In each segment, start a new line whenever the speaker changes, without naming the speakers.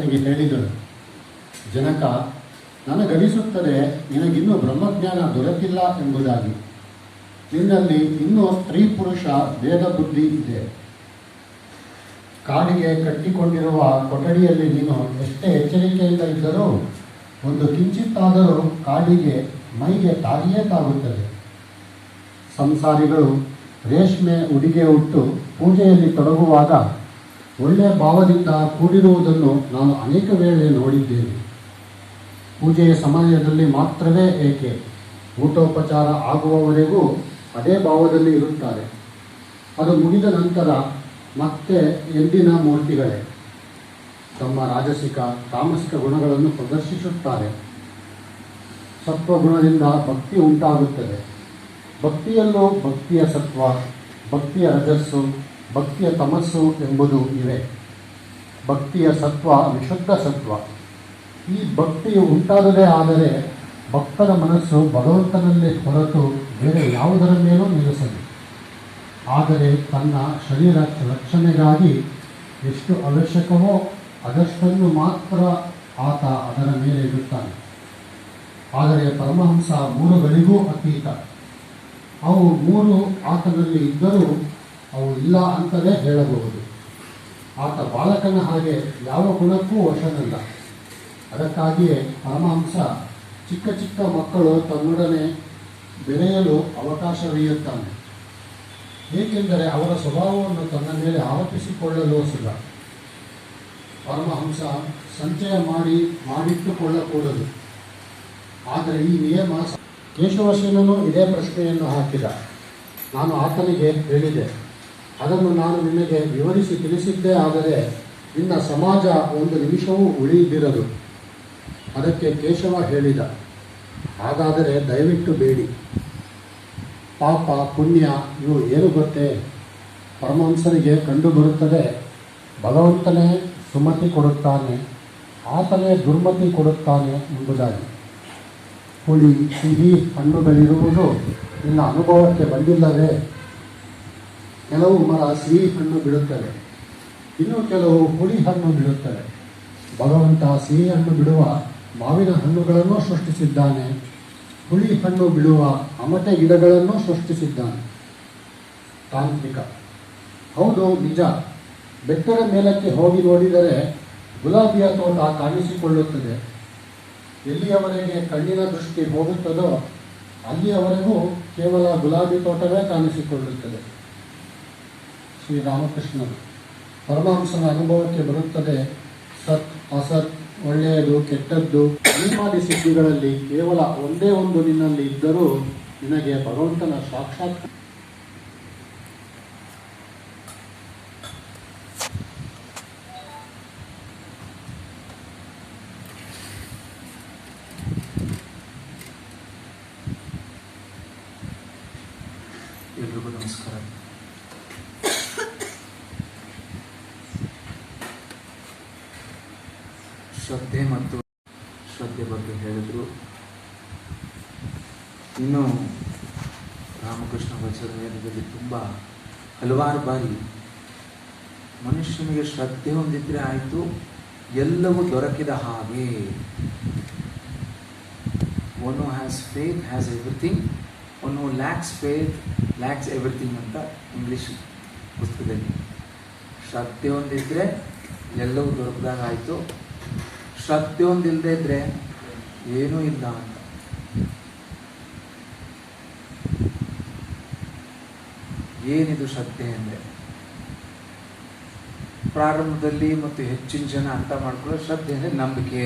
ಜನಕನಿಗೆ ಹೇಳಿದಳು, ಜನಕ, ನನಗನಿಸುತ್ತದೆ ನಿನಗಿನ್ನೂ ಬ್ರಹ್ಮಜ್ಞಾನ ದೊರಕಿಲ್ಲ ಎಂಬುದಾಗಿ. ನಿನ್ನಲ್ಲಿ ಇನ್ನೂ ಸ್ತ್ರೀ ಪುರುಷ ಭೇದ ಬುದ್ಧಿ ಇದೆ. ಕಾಡಿಗೆ ಕಟ್ಟಿಕೊಂಡಿರುವ ಕೊಠಡಿಯಲ್ಲಿ ನೀನು ಎಷ್ಟೇ ಎಚ್ಚರಿಕೆಯಿಂದ ಇದ್ದರೂ ಒಂದು ಕಿಂಚಿತ್ತಾದರೂ ಕಾಡಿಗೆ ಮೈಗೆ ತಾಗಿಯೇ ತಾಗುತ್ತದೆ. ಸಂಸಾರಿಗಳು ರೇಷ್ಮೆ ಉಡಿಗೆ ಉಟ್ಟು ಪೂಜೆಯಲ್ಲಿ ತೊಡಗುವಾಗ ಒಳ್ಳೆಯ ಭಾವದಿಂದ ಕೂಡಿರುವುದನ್ನು ನಾನು ಅನೇಕ ವೇಳೆ ನೋಡಿದ್ದೇನೆ. ಪೂಜೆಯ ಸಮಯದಲ್ಲಿ ಮಾತ್ರವೇ ಏಕೆ, ಊಟೋಪಚಾರ ಆಗುವವರೆಗೂ ಅದೇ ಭಾವದಲ್ಲಿ ಇರುತ್ತಾರೆ. ಅದು ಮುಗಿದ ನಂತರ ಮತ್ತೆ ಎಂದಿನ ಮೂರ್ತಿಗಳೇ ತಮ್ಮ ರಾಜಸಿಕ ತಾಮಸಿಕ ಗುಣಗಳನ್ನು ಪ್ರದರ್ಶಿಸುತ್ತಾರೆ. ಸತ್ವಗುಣದಿಂದ ಭಕ್ತಿ ಉಂಟಾಗುತ್ತದೆ. ಭಕ್ತಿಯಲ್ಲೂ ಭಕ್ತಿಯ ಸತ್ವ, ಭಕ್ತಿಯ ರಜಸ್ಸು, ಭಕ್ತಿಯ ತಮಸ್ಸು ಎಂಬುದು ಇವೆ. ಭಕ್ತಿಯ ಸತ್ವ ವಿಶುದ್ಧ ಸತ್ವ. ಈ ಭಕ್ತಿಯು ಉಂಟಾಗದೇ ಆದರೆ ಭಕ್ತರ ಮನಸ್ಸು ಭಗವಂತನಲ್ಲಿ ಹೊರತು ಬೇರೆ ಯಾವುದರ ಮೇಲೂ ನಿಲ್ಲಿಸದು. ಆದರೆ ತನ್ನ ಶರೀರ ರಕ್ಷಣೆಗಾಗಿ ಎಷ್ಟು ಅವಶ್ಯಕವೋ ಅದಷ್ಟನ್ನು ಮಾತ್ರ ಆತ ಅದರ ಮೇಲೆ ಇಡುತ್ತಾನೆ. ಆದರೆ ಪರಮಹಂಸ ಮೂರುಗಳಿಗೂ ಅತೀತ. ಅವು ಮೂರು ಆತನಲ್ಲಿ ಇದ್ದರೂ ಅವು ಇಲ್ಲ ಅಂತಲೇ ಹೇಳಬಹುದು. ಆತ ಬಾಲಕನ ಹಾಗೆ ಯಾವ ಗುಣಕ್ಕೂ ವಶನಲ್ಲ. ಅದಕ್ಕಾಗಿಯೇ ಪರಮಹಂಸ ಚಿಕ್ಕ ಚಿಕ್ಕ ಮಕ್ಕಳು ತನ್ನೊಡನೆ ಬೆರೆಯಲು ಅವಕಾಶವೀಯುತ್ತಾನೆ. ಏಕೆಂದರೆ ಅವರ ಸ್ವಭಾವವನ್ನು ತನ್ನ ಮೇಲೆ ಆರೋಪಿಸಿಕೊಳ್ಳಲು ಸುಲಭ. ಪರಮಹಂಸ ಸಂಚಯ ಮಾಡಿಟ್ಟುಕೊಳ್ಳಕೂಡದು. ಆದರೆ ಈ ನಿಯಮ ಕೇಶವಸೇನನು ಇದೇ ಪ್ರಶ್ನೆಯನ್ನು ಹಾಕಿದ. ನಾನು ಆತನಿಗೆ ಹೇಳಿದೆ, ಅದನ್ನು ನಾನು ನಿನಗೆ ವಿವರಿಸಿ ತಿಳಿಸಿದ್ದೇ ಆದರೆ ನಿನ್ನ ಸಮಾಜ ಒಂದು ನಿಮಿಷವೂ ಉಳಿದಿರದು. ಅದಕ್ಕೆ ಕೇಶವ ಹೇಳಿದ, ಹಾಗಾದರೆ ದಯವಿಟ್ಟು ಬೇಡಿ. ಪಾಪ ಪುಣ್ಯ ಇವು ಏನು ಗೊತ್ತೇ? ಪರಮಹಂಸರಿಗೆ ಕಂಡುಬರುತ್ತದೆ, ಭಗವಂತನೇ ಸುಮತಿ ಕೊಡುತ್ತಾನೆ, ಆತನೇ ದುರ್ಮತಿ ಕೊಡುತ್ತಾನೆ ಎಂಬುದಾಗಿ. ಹುಳಿ ಸಿಹಿ ಹಣ್ಣುಗಳಿರುವುದು ನಿನ್ನ ಅನುಭವಕ್ಕೆ ಬಂದಿಲ್ಲವೇ? ಕೆಲವು ಮರ ಸಿಹಿ ಹಣ್ಣು ಬಿಡುತ್ತವೆ, ಇನ್ನು ಕೆಲವು ಹುಳಿ ಹಣ್ಣು ಬಿಡುತ್ತವೆ. ಭಗವಂತ ಸಿಹಿ ಹಣ್ಣು ಬಿಡುವ ಮಾವಿನ ಹಣ್ಣುಗಳನ್ನು ಸೃಷ್ಟಿಸಿದ್ದಾನೆ, ಹುಳಿ ಹಣ್ಣು ಬಿಡುವ ಅಮಟೆ ಗಿಡಗಳನ್ನು ಸೃಷ್ಟಿಸಿದ್ದಾನೆ. ತಾಂತ್ರಿಕ: ಹೌದು, ನಿಜ. ಬೆಟ್ಟದ ಮೇಲಕ್ಕೆ ಹೋಗಿ ನೋಡಿದರೆ ಗುಲಾಬಿಯ ತೋಟ ಕಾಣಿಸಿಕೊಳ್ಳುತ್ತದೆ. ಎಲ್ಲಿಯವರೆಗೆ ಕಣ್ಣಿನ ದೃಷ್ಟಿ ಹೋಗುತ್ತದೋ ಅಲ್ಲಿಯವರೆಗೂ ಕೇವಲ ಗುಲಾಬಿ ತೋಟವೇ ಕಾಣಿಸಿಕೊಳ್ಳುತ್ತದೆ. ಶ್ರೀರಾಮಕೃಷ್ಣರು: ಪರಮಹಂಸನ ಅನುಭವಕ್ಕೆ ಬರುತ್ತದೆ, ಸತ್ ಅಸತ್, ಒಳ್ಳೆಯದು ಕೆಟ್ಟದ್ದು, ಅನಿಮಾದಿ ಸಿದ್ಧಿಗಳಲ್ಲಿ ಕೇವಲ ಒಂದೇ ಒಂದು ನಿನ್ನಲ್ಲಿ ಇದ್ದರೂ ನಿನಗೆ ಭಗವಂತನ ಸಾಕ್ಷಾತ್
ಎಲ್ರಿಗೂ ನಮಸ್ಕಾರ. ಶ್ರದ್ಧೆ ಮತ್ತು ಶ್ರದ್ಧೆ ಬಗ್ಗೆ ಹೇಳಿದ್ರು. ಇನ್ನು ರಾಮಕೃಷ್ಣ ವಚನದಲ್ಲಿ ತುಂಬ ಹಲವಾರು ಬಾರಿ ಮನುಷ್ಯನಿಗೆ ಶ್ರದ್ಧೆ ಹೊಂದಿದ್ರೆ ಆಯಿತು, ಎಲ್ಲವೂ ದೊರಕಿದ ಹಾಗೆ. One who has faith has everything, one who lakhs faith lakhs everything ಅಂತ ಇಂಗ್ಲೀಷ್ ಪುಸ್ತಕದಲ್ಲಿ. ಶ್ರದ್ಧೆ ಹೊಂದಿದ್ರೆ ಎಲ್ಲವೂ ದೊರಕಿದಾಗ ಆಯಿತು, ಶ್ರದ್ಧೆ ಹೊಂದಿಲ್ಲದೆ ಇದ್ರೆ ಏನೂ ಇಲ್ಲ ಅಂತ. ಏನಿದು ಶ್ರದ್ಧೆ ಅಂದರೆ? ಪ್ರಾರಂಭದಲ್ಲಿ ಮತ್ತು ಹೆಚ್ಚಿನ ಜನ ಅರ್ಥ ಮಾಡ್ಕೊಳ್ಳೋ ಶ್ರದ್ಧೆ ಅಂದರೆ ನಂಬಿಕೆ.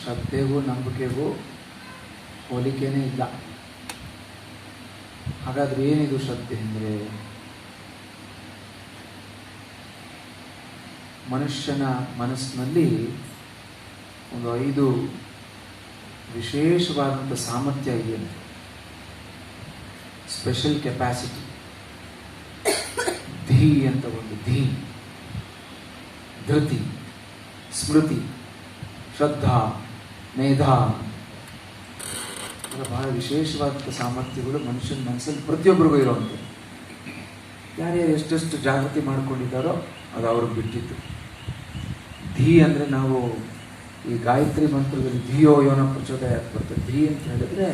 ಶ್ರದ್ಧೆಗೂ ನಂಬಿಕೆಗೂ ಹೋಲಿಕೆನೇ ಇಲ್ಲ. ಹಾಗಾದ್ರೆ ಏನಿದು ಶ್ರದ್ಧೆ ಅಂದರೆ? ಮನುಷ್ಯನ ಮನಸ್ಸಿನಲ್ಲಿ ಒಂದು 5 ವಿಶೇಷವಾದಂಥ ಸಾಮರ್ಥ್ಯ ಇದೆಯಂತೆ. Special capacity. ಧೀ ಅಂತ ಒಂದು ಧೀ, ಧೃತಿ, ಸ್ಮೃತಿ, ಶ್ರದ್ಧಾ, ಮೇಧಾ. ಬಹಳ ವಿಶೇಷವಾದಂಥ ಸಾಮರ್ಥ್ಯಗಳು ಮನುಷ್ಯನ ಮನಸ್ಸಲ್ಲಿ ಪ್ರತಿಯೊಬ್ಬರಿಗೂ ಇರುವಂಥದ್ದು. ಯಾರ್ಯಾರು ಎಷ್ಟೆಷ್ಟು ಜಾಗೃತಿ ಮಾಡ್ಕೊಂಡಿದ್ದಾರೋ ಅದು ಅವ್ರಿಗೆ ಬಿಟ್ಟಿತ್ತು. ಧೀ ಅಂದರೆ ನಾವು ಈ ಗಾಯತ್ರಿ ಮಂತ್ರದಲ್ಲಿ ಧಿಯೋ ಯೋನ ಪ್ರಚೋದಯ ಬರ್ತದೆ. ಧೀ ಅಂತ ಹೇಳಿದ್ರೆ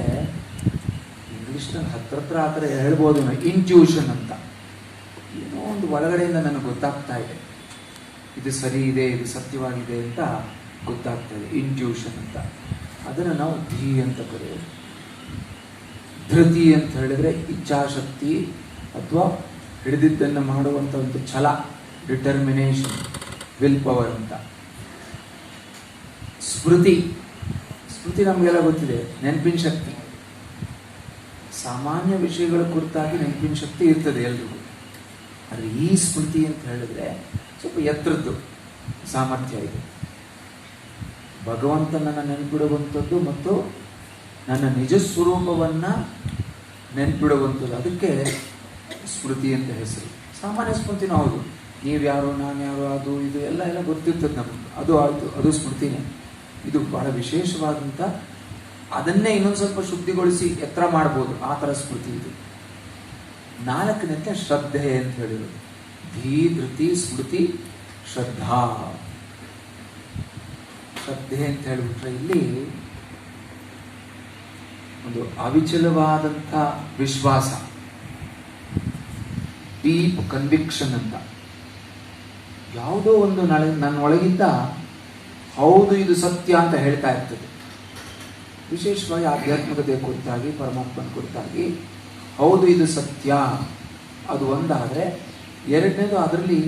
ಇಂಗ್ಲೀಷ್ನಲ್ಲಿ ಹತ್ರ ಆ ಥರ ಹೇಳ್ಬೋದು ನಾವು, ಇಂಟ್ಯೂಷನ್ ಅಂತ. ಏನೋ ಒಂದು ಒಳಗಡೆಯಿಂದ ನನಗೆ ಗೊತ್ತಾಗ್ತಾ ಇದೆ, ಇದು ಸರಿ ಇದೆ, ಇದು ಸತ್ಯವಾಗಿದೆ ಅಂತ ಗೊತ್ತಾಗ್ತಾ ಇದೆ, ಇಂಟ್ಯೂಷನ್ ಅಂತ. ಅದನ್ನು ನಾವು ಧೀ ಅಂತ ಕರೆಯೋದು. ಧೃತಿ ಅಂತ ಹೇಳಿದ್ರೆ ಇಚ್ಛಾಶಕ್ತಿ ಅಥವಾ ಹಿಡಿದಿದ್ದನ್ನು ಮಾಡುವಂಥ ಒಂದು ಛಲ, ಡಿಟರ್ಮಿನೇಷನ್, ವಿಲ್ ಪವರ್ ಅಂತ. ಸ್ಮೃತಿ, ಸ್ಮೃತಿ ನಮಗೆಲ್ಲ ಗೊತ್ತಿದೆ, ನೆನಪಿನ ಶಕ್ತಿ. ಸಾಮಾನ್ಯ ವಿಷಯಗಳ ಕುರಿತಾಗಿ ನೆನಪಿನ ಶಕ್ತಿ ಇರ್ತದೆ ಎಲ್ರಿಗೂ. ಆದರೆ ಈ ಸ್ಮೃತಿ ಅಂತ ಹೇಳಿದ್ರೆ ಸ್ವಲ್ಪ ಎತ್ತರದ್ದು ಸಾಮರ್ಥ್ಯ ಇದೆ. ಭಗವಂತನನ್ನು ನೆನಪಿಡುವಂಥದ್ದು ಮತ್ತು ನನ್ನ ನಿಜ ಸ್ವರೂಪವನ್ನು ನೆನಪಿಡುವಂಥದ್ದು, ಅದಕ್ಕೆ ಸ್ಮೃತಿ ಅಂತ ಹೆಸರು. ಸಾಮಾನ್ಯ ಸ್ಮೃತಿನೂ ಹೌದು, ನೀವ್ಯಾರು ನಾನು ಯಾರು ಅದು ಇದು ಎಲ್ಲ ಗೊತ್ತಿರ್ತದೆ ನಮಗೆ, ಅದು ಸ್ಮೃತಿನೇ. ಇದು ಬಹಳ ವಿಶೇಷವಾದಂಥ, ಅದನ್ನೇ ಇನ್ನೊಂದು ಸ್ವಲ್ಪ ಶುದ್ಧಿಗೊಳಿಸಿ ಎತ್ತರ ಮಾಡ್ಬೋದು, ಆ ಥರ ಸ್ಮೃತಿ ಇದು. ನಾಲ್ಕನೇಕ್ಕೆ ಶ್ರದ್ಧೆ ಅಂತ ಹೇಳಿರೋದು. ಧೀ, ಧೃತಿ, ಸ್ಮೃತಿ, ಶ್ರದ್ಧಾ. ಶ್ರದ್ಧೆ ಅಂತ ಹೇಳಿಬಿಟ್ರೆ ಇಲ್ಲಿ ಒಂದು ಅವಿಚಲವಾದಂಥ ವಿಶ್ವಾಸ, ಡೀಪ್ ಕನ್ವಿಕ್ಷನ್ ಅಂತ. ಯಾವುದೋ ಒಂದು ನನ್ನ ಒಳಗಿಂದ ಹೌದು ಇದು ಸತ್ಯ ಅಂತ ಹೇಳ್ತಾ ಇರ್ತದೆ. ವಿಶೇಷವಾಗಿ ಆಧ್ಯಾತ್ಮಿಕತೆ ಕುರಿತಾಗಿ, ಪರಮಾತ್ಮನ ಕುರಿತಾಗಿ ಹೌದು ಇದು ಸತ್ಯ, ಅದು ಒಂದಾದರೆ. ಎರಡನೇದು, ಅದರಲ್ಲಿ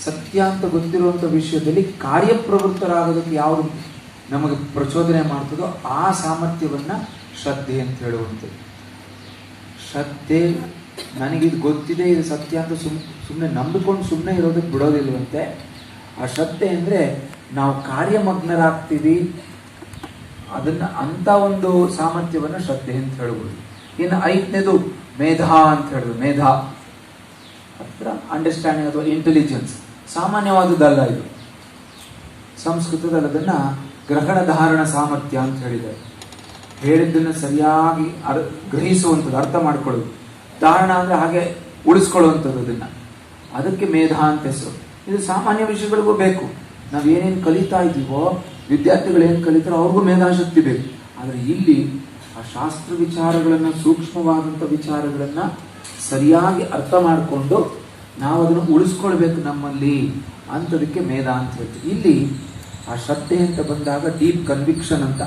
ಸತ್ಯ ಅಂತ ಗೊತ್ತಿರುವಂಥ ವಿಷಯದಲ್ಲಿ ಕಾರ್ಯಪ್ರವೃತ್ತರಾಗೋದಕ್ಕೆ ಯಾವುದು ನಮಗೆ ಪ್ರಚೋದನೆ ಮಾಡ್ತದೋ ಆ ಸಾಮರ್ಥ್ಯವನ್ನು ಶ್ರದ್ಧೆ ಅಂತ ಹೇಳುವಂಥದ್ದು. ಶ್ರದ್ಧೆ, ನನಗಿದು ಗೊತ್ತಿದೆ ಇದು ಸತ್ಯ ಅಂತ ಸುಮ್ಮನೆ ನಂಬಿಕೊಂಡು ಸುಮ್ಮನೆ ಇರೋದಕ್ಕೆ ಬಿಡೋದಿಲ್ವಂತೆ. ಆ ಶ್ರದ್ಧೆ ಅಂದರೆ ನಾವು ಕಾರ್ಯಮಗ್ನರಾಗ್ತೀವಿ, ಅದನ್ನು ಅಂಥ ಒಂದು ಸಾಮರ್ಥ್ಯವನ್ನು ಶ್ರದ್ಧೆ ಅಂತ ಹೇಳ್ಬೋದು. ಇನ್ನು ಐದನೇದು ಮೇಧಾ ಅಂತ ಹೇಳೋದು. ಮೇಧಾ ಹತ್ರ ಅಂಡರ್ಸ್ಟ್ಯಾಂಡಿಂಗ್ ಅಥವಾ ಇಂಟೆಲಿಜೆನ್ಸ್, ಸಾಮಾನ್ಯವಾದದ್ದಲ್ಲ ಇದು. ಸಂಸ್ಕೃತದಲ್ಲಿ ಅದನ್ನು ಗ್ರಹಣ ಧಾರಣ ಸಾಮರ್ಥ್ಯ ಅಂತ ಹೇಳಿದ್ದಾರೆ. ಹೇಳಿದ್ದನ್ನು ಸರಿಯಾಗಿ ಗ್ರಹಿಸುವಂಥದ್ದು, ಅರ್ಥ ಮಾಡ್ಕೊಳ್ಳೋದು. ಧಾರಣ ಅಂದರೆ ಹಾಗೆ ಉಳಿಸ್ಕೊಳ್ಳುವಂಥದ್ದು, ಅದಕ್ಕೆ ಮೇಧಾ ಅಂತ ಹೆಸರು. ಇದು ಸಾಮಾನ್ಯ ವಿಷಯಗಳಿಗೂ ಬೇಕು. ನಾವೇನೇನು ಕಲಿತಾ ಇದ್ದೀವೋ, ವಿದ್ಯಾರ್ಥಿಗಳು ಏನು ಕಲಿತಾರೋ ಅವ್ರಿಗೂ ಮೇಧಾಶಕ್ತಿ ಬೇಕು. ಆದರೆ ಇಲ್ಲಿ ಆ ಶಾಸ್ತ್ರ ವಿಚಾರಗಳನ್ನು, ಸೂಕ್ಷ್ಮವಾದಂಥ ವಿಚಾರಗಳನ್ನು ಸರಿಯಾಗಿ ಅರ್ಥ ಮಾಡಿಕೊಂಡು ನಾವು ಅದನ್ನು ಉಳಿಸ್ಕೊಳ್ಬೇಕು ನಮ್ಮಲ್ಲಿ, ಅಂಥದಕ್ಕೆ ಮೇಧಾ ಅಂತ ಹೇಳ್ತೀವಿ. ಇಲ್ಲಿ ಆ ಶ್ರದ್ಧೆ ಅಂತ ಬಂದಾಗ ಡೀಪ್ ಕನ್ವಿಕ್ಷನ್ ಅಂತ,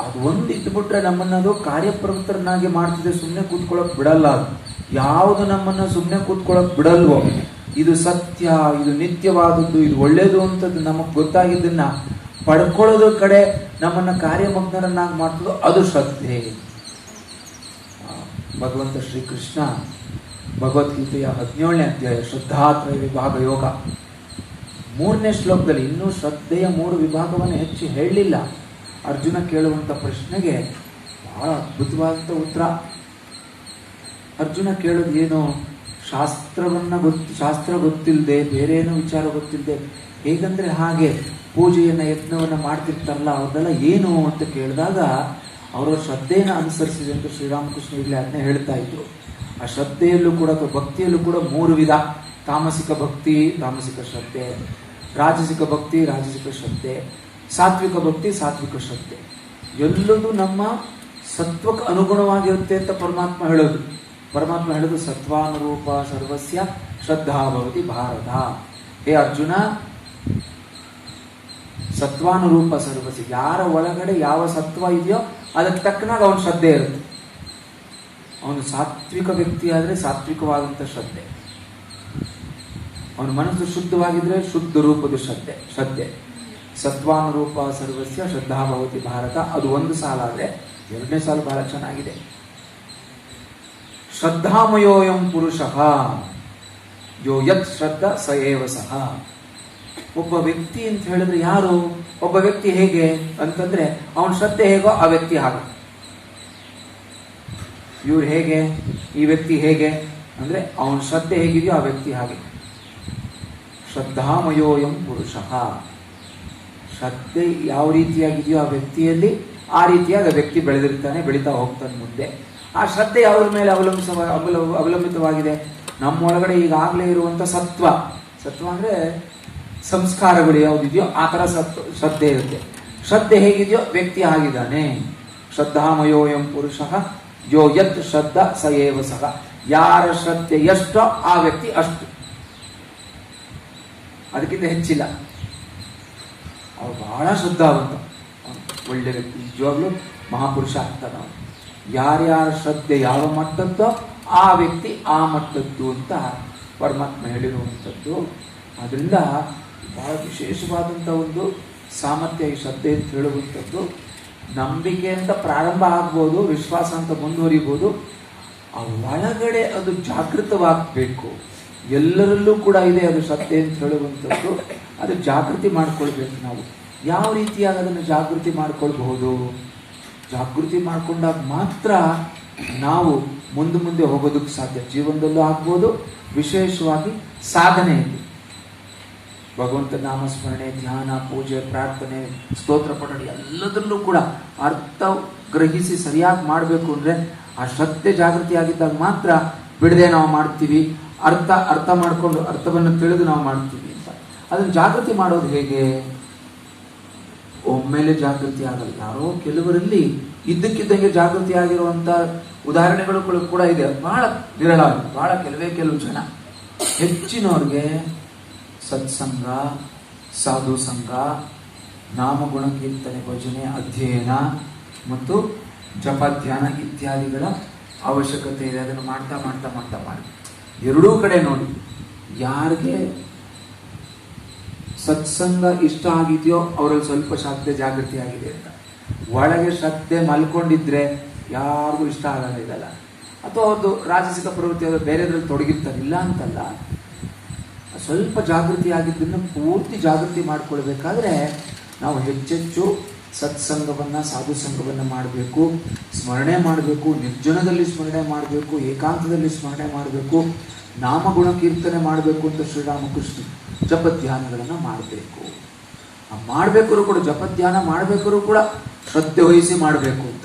ಅದು ಒಂದು ಇಟ್ಬಿಟ್ರೆ ನಮ್ಮನ್ನದು ಕಾರ್ಯಪ್ರವೃತ್ತರನ್ನಾಗಿ ಮಾಡ್ತಿದೆ, ಸುಮ್ಮನೆ ಕೂತ್ಕೊಳ್ಳೋಕೆ ಬಿಡಲ್ಲ. ಅದು ಯಾವುದು ನಮ್ಮನ್ನು ಸುಮ್ಮನೆ ಕೂತ್ಕೊಳ್ಳೋಕೆ ಬಿಡಲ್ವೋ, ಇದು ಸತ್ಯ, ಇದು ನಿತ್ಯವಾದದ್ದು, ಇದು ಒಳ್ಳೇದು ಅಂತದ್ದು ನಮಗೆ ಗೊತ್ತಾಗಿದ್ದನ್ನ ಪಡ್ಕೊಳ್ಳೋದ್ರ ಕಡೆ ನಮ್ಮನ್ನು ಕಾರ್ಯಮಗ್ನರನ್ನಾಗಿ ಮಾಡ್ತದೋ ಅದು ಶ್ರದ್ಧೆ. ಭಗವಂತ ಶ್ರೀಕೃಷ್ಣ ಭಗವದ್ಗೀತೆಯ 17ನೇ ಅಧ್ಯಾಯ ಶ್ರದ್ಧಾತ್ರಯ ವಿಭಾಗ ಯೋಗ 3ನೇ ಶ್ಲೋಕದಲ್ಲಿ ಇನ್ನೂ ಶ್ರದ್ಧೆಯ 3 ವಿಭಾಗವನ್ನು ಹೆಚ್ಚು ಹೇಳಲಿಲ್ಲ. ಅರ್ಜುನ ಕೇಳುವಂಥ ಪ್ರಶ್ನೆಗೆ ಬಹಳ ಅದ್ಭುತವಾದಂಥ ಉತ್ತರ. ಅರ್ಜುನ ಕೇಳೋದು ಏನು, ಶಾಸ್ತ್ರ ಗೊತ್ತಿಲ್ಲದೆ, ಬೇರೆ ಏನೋ ವಿಚಾರ ಗೊತ್ತಿಲ್ಲದೆ, ಹೇಗಂದ್ರೆ ಹಾಗೆ ಪೂಜೆಯನ್ನು ಯತ್ನವನ್ನು ಮಾಡ್ತಿರ್ತಾರಲ್ಲ ಅವ್ರದೆಲ್ಲ ಏನು ಅಂತ ಕೇಳಿದಾಗ ಅವರ ಶ್ರದ್ಧೆಯನ್ನು ಅನುಸರಿಸಿದೆ ಅಂತ ಶ್ರೀರಾಮಕೃಷ್ಣ ಇಲ್ಲಿ ಅದನ್ನೇ ಹೇಳ್ತಾ ಇದ್ರು. ಆ ಶ್ರದ್ಧೆಯಲ್ಲೂ ಕೂಡ ಅಥವಾ ಭಕ್ತಿಯಲ್ಲೂ ಕೂಡ 3 ವಿಧ: ತಾಮಸಿಕ ಭಕ್ತಿ, ತಾಮಸಿಕ ಶ್ರದ್ಧೆ; ರಾಜಸಿಕ ಭಕ್ತಿ, ರಾಜಸಿಕ ಶ್ರದ್ಧೆ; ಸಾತ್ವಿಕ ಭಕ್ತಿ, ಸಾತ್ವಿಕ ಶ್ರದ್ಧೆ. ಎಲ್ಲದೂ ನಮ್ಮ ಸತ್ವಕ್ಕೆ ಅನುಗುಣವಾಗಿರುತ್ತೆ ಅಂತ ಪರಮಾತ್ಮ ಹೇಳೋದು ಸತ್ವಾನುರೂಪ ಸರ್ವಸ್ಯ ಶ್ರದ್ಧಾ ಭವತಿ ಭಾರತ. ಹೇ ಅರ್ಜುನ, ಸತ್ವಾನುರೂಪ ಸರ್ವಸ್ಯ, ಯಾರ ಒಳಗಡೆ ಯಾವ ಸತ್ವ ಇದೆಯೋ ಅದಕ್ಕೆ ತಕ್ಕನಾಗ ಅವನ ಶ್ರದ್ಧೆ ಇರುತ್ತೆ. ಅವನು ಸಾತ್ವಿಕ ವ್ಯಕ್ತಿ ಆದರೆ ಸಾತ್ವಿಕವಾದಂಥ ಶ್ರದ್ಧೆ, ಅವನ ಮನಸ್ಸು ಶುದ್ಧವಾಗಿದ್ರೆ ಶುದ್ಧ ರೂಪದ ಶ್ರದ್ಧೆ. ಸತ್ವಾನುರೂಪ ಸರ್ವಸ್ಯ ಶ್ರದ್ಧಾ ಭವತಿ ಭಾರತ, ಅದು ಒಂದು ಸಾಲ. ಆದರೆ 2ನೇ ಸಾಲು ಬಹಳ ಚೆನ್ನಾಗಿದೆ. ಶ್ರದ್ಧಾಮಯೋಯಂ ಪುರುಷಃ ಯೋ ಯತ್ ಶ್ರದ್ಧಾ ಸ ಏವ ಸಹ. ಒಬ್ಬ ವ್ಯಕ್ತಿ ಅಂತ ಹೇಳಿದ್ರೆ ಯಾರು? ಒಬ್ಬ ವ್ಯಕ್ತಿ ಹೇಗೆ ಅಂತಂದ್ರೆ ಅವನ ಶ್ರದ್ಧೆ ಹೇಗೋ ಆ ವ್ಯಕ್ತಿ ಹಾಗೆ. ಇವ್ರು ಹೇಗೆ, ಈ ವ್ಯಕ್ತಿ ಹೇಗೆ ಅಂದ್ರೆ ಅವನ ಶ್ರದ್ಧೆ ಹೇಗಿದೆಯೋ ಆ ವ್ಯಕ್ತಿ ಹಾಗೆ. ಶ್ರದ್ಧಾಮಯೋಯಂ ಪುರುಷಃ, ಶ್ರದ್ಧೆ ಯಾವ ರೀತಿಯಾಗಿದೆಯೋ ಆ ವ್ಯಕ್ತಿಯಲ್ಲಿ ಆ ರೀತಿಯಾಗಿ ಆ ವ್ಯಕ್ತಿ ಬೆಳೆದಿರ್ತಾನೆ, ಬೆಳೀತಾ ಹೋಗ್ತಾನೆ ಮುಂದೆ. ಆ ಶ್ರದ್ಧೆ ಯಾವುದ್ರ ಮೇಲೆ ಅವಲಂಬಿತವಾಗಿದೆ? ನಮ್ಮೊಳಗಡೆ ಈಗಾಗಲೇ ಇರುವಂಥ ಸತ್ವ ಅಂದರೆ ಸಂಸ್ಕಾರಗಳು ಯಾವುದಿದೆಯೋ ಆ ಥರ ಶ್ರದ್ಧೆ ಇರುತ್ತೆ. ಶ್ರದ್ಧೆ ಹೇಗಿದೆಯೋ ವ್ಯಕ್ತಿ ಆಗಿದ್ದಾನೆ. ಶ್ರದ್ಧಾಮಯೋಯಂ ಪುರುಷ ಯೋ ಯತ್ ಶ್ರದ್ಧಾ ಸ ಏವ ಸಹ. ಯಾರ ಶ್ರದ್ಧೆ ಎಷ್ಟೋ ಆ ವ್ಯಕ್ತಿ ಅಷ್ಟು, ಅದಕ್ಕಿಂತ ಹೆಚ್ಚಿಲ್ಲ. ಅವ್ರು ಬಹಳ ಶ್ರದ್ಧಾವಂತ, ಒಳ್ಳೆ ವ್ಯಕ್ತಿ, ನಿಜವಾಗ್ಲೂ ಮಹಾಪುರುಷ ಆಗ್ತಾನೆ. ಯಾರ್ಯಾರ ಶ್ರದ್ಧೆ ಯಾವ ಮಟ್ಟದ್ದೋ ಆ ವ್ಯಕ್ತಿ ಆ ಮಟ್ಟದ್ದು ಅಂತ ಪರಮಾತ್ಮ ಹೇಳಿರುವಂಥದ್ದು. ಅದರಿಂದ ಬಹಳ ವಿಶೇಷವಾದಂಥ ಒಂದು ಸಾಮರ್ಥ್ಯ ಈ ಶ್ರದ್ಧೆ ಅಂತ ಹೇಳುವಂಥದ್ದು. ನಂಬಿಕೆಯಿಂದ ಪ್ರಾರಂಭ ಆಗ್ಬೋದು, ವಿಶ್ವಾಸ ಅಂತ ಮುಂದುವರಿಬೋದು. ಆ ಒಳಗಡೆ ಅದು ಜಾಗೃತವಾಗಬೇಕು. ಎಲ್ಲರಲ್ಲೂ ಕೂಡ ಇದೆ ಅದು ಶ್ರದ್ಧೆ ಅಂತ ಹೇಳುವಂಥದ್ದು. ಅದು ಜಾಗೃತಿ ಮಾಡ್ಕೊಳ್ಬೇಕು ನಾವು. ಯಾವ ರೀತಿಯಾಗಿ ಅದನ್ನು ಜಾಗೃತಿ ಮಾಡ್ಕೊಳ್ಬಹುದು? ಜಾಗೃತಿ ಮಾಡ್ಕೊಂಡಾಗ ಮಾತ್ರ ನಾವು ಮುಂದೆ ಹೋಗೋದಕ್ಕೆ ಸಾಧ್ಯ. ಜೀವನದಲ್ಲೂ ಆಗ್ಬೋದು, ವಿಶೇಷವಾಗಿ ಸಾಧನೆಯಲ್ಲಿ ಭಗವಂತ ನಾಮಸ್ಮರಣೆ, ಧ್ಯಾನ, ಪೂಜೆ, ಪ್ರಾರ್ಥನೆ, ಸ್ತೋತ್ರ ಪಠಣೆ ಎಲ್ಲದರಲ್ಲೂ ಕೂಡ ಅರ್ಥ ಗ್ರಹಿಸಿ ಸರಿಯಾಗಿ ಮಾಡಬೇಕು ಅಂದರೆ ಆ ಶ್ರದ್ಧೆ ಜಾಗೃತಿ ಆಗಿದ್ದಾಗ ಮಾತ್ರ ಬಿಡದೆ ನಾವು ಮಾಡ್ತೀವಿ. ಅರ್ಥ ಮಾಡಿಕೊಂಡು ಅರ್ಥವನ್ನು ತಿಳಿದು ನಾವು ಮಾಡ್ತೀವಿ ಅಂತ. ಅದನ್ನು ಜಾಗೃತಿ ಮಾಡೋದು ಹೇಗೆ? ಒಮ್ಮೆಲೆ ಜಾಗೃತಿ ಆಗಲ್ಲ. ಯಾರೋ ಕೆಲವರಲ್ಲಿ ಇದ್ದಕ್ಕಿದ್ದಂಗೆ ಜಾಗೃತಿ ಆಗಿರುವಂಥ ಉದಾಹರಣೆಗಳು ಕೂಡ ಇದೆ. ಬಹಳ ವಿರಳ, ಬಹಳ ಕೆಲವು ಜನ. ಹೆಚ್ಚಿನವ್ರಿಗೆ ಸತ್ಸಂಗ, ಸಾಧು ಸಂಘ, ನಾಮಗುಣ ಕೀರ್ತನೆ, ಭಜನೆ, ಅಧ್ಯಯನ ಮತ್ತು ಜಪ, ಧ್ಯಾನ ಇತ್ಯಾದಿಗಳ ಅವಶ್ಯಕತೆ ಇದೆ. ಅದನ್ನು ಮಾಡ್ತಾ ಮಾಡಿ ಎರಡೂ ಕಡೆ ನೋಡಿ. ಯಾರಿಗೆ ಸತ್ಸಂಗ ಇಷ್ಟ ಆಗಿದೆಯೋ ಅವರಲ್ಲಿ ಸ್ವಲ್ಪ ಶ್ರದ್ಧೆ ಜಾಗೃತಿ ಆಗಿದೆ ಅಂತ. ಒಳಗೆ ಶ್ರದ್ಧೆ ಮಲ್ಕೊಂಡಿದ್ರೆ ಯಾರಿಗೂ ಇಷ್ಟ ಆಗಲ್ಲ. ಅಥವಾ ಅವ್ರದ್ದು ರಾಜಸಿಕ ಪ್ರವೃತ್ತಿ ಅದು ಬೇರೆದ್ರಲ್ಲಿ ತೊಡಗಿರ್ತಾರೆ, ಇಲ್ಲ ಅಂತಲ್ಲ. ಸ್ವಲ್ಪ ಜಾಗೃತಿ ಆಗಿದ್ದನ್ನು ಪೂರ್ತಿ ಜಾಗೃತಿ ಮಾಡಿಕೊಳ್ಬೇಕಾದ್ರೆ ನಾವು ಹೆಚ್ಚೆಚ್ಚು ಸತ್ಸಂಗವನ್ನು, ಸಾಧು ಸಂಘವನ್ನು ಮಾಡಬೇಕು, ಸ್ಮರಣೆ ಮಾಡಬೇಕು, ನಿರ್ಜನದಲ್ಲಿ ಸ್ಮರಣೆ ಮಾಡಬೇಕು, ಏಕಾಂತದಲ್ಲಿ ಸ್ಮರಣೆ ಮಾಡಬೇಕು, ನಾಮಗುಣ ಕೀರ್ತನೆ ಮಾಡಬೇಕು ಅಂತ ಶ್ರೀರಾಮಕೃಷ್ಣ ಜಪಧ್ಯಾನಗಳನ್ನು ಮಾಡಬೇಕು. ಮಾಡಬೇಕಾದ್ರೂ ಕೂಡ ಜಪಧ್ಯಾನ ಮಾಡಬೇಕಾದ್ರೂ ಕೂಡ ಶ್ರದ್ಧೆ ವಹಿಸಿ ಮಾಡಬೇಕು ಅಂತ.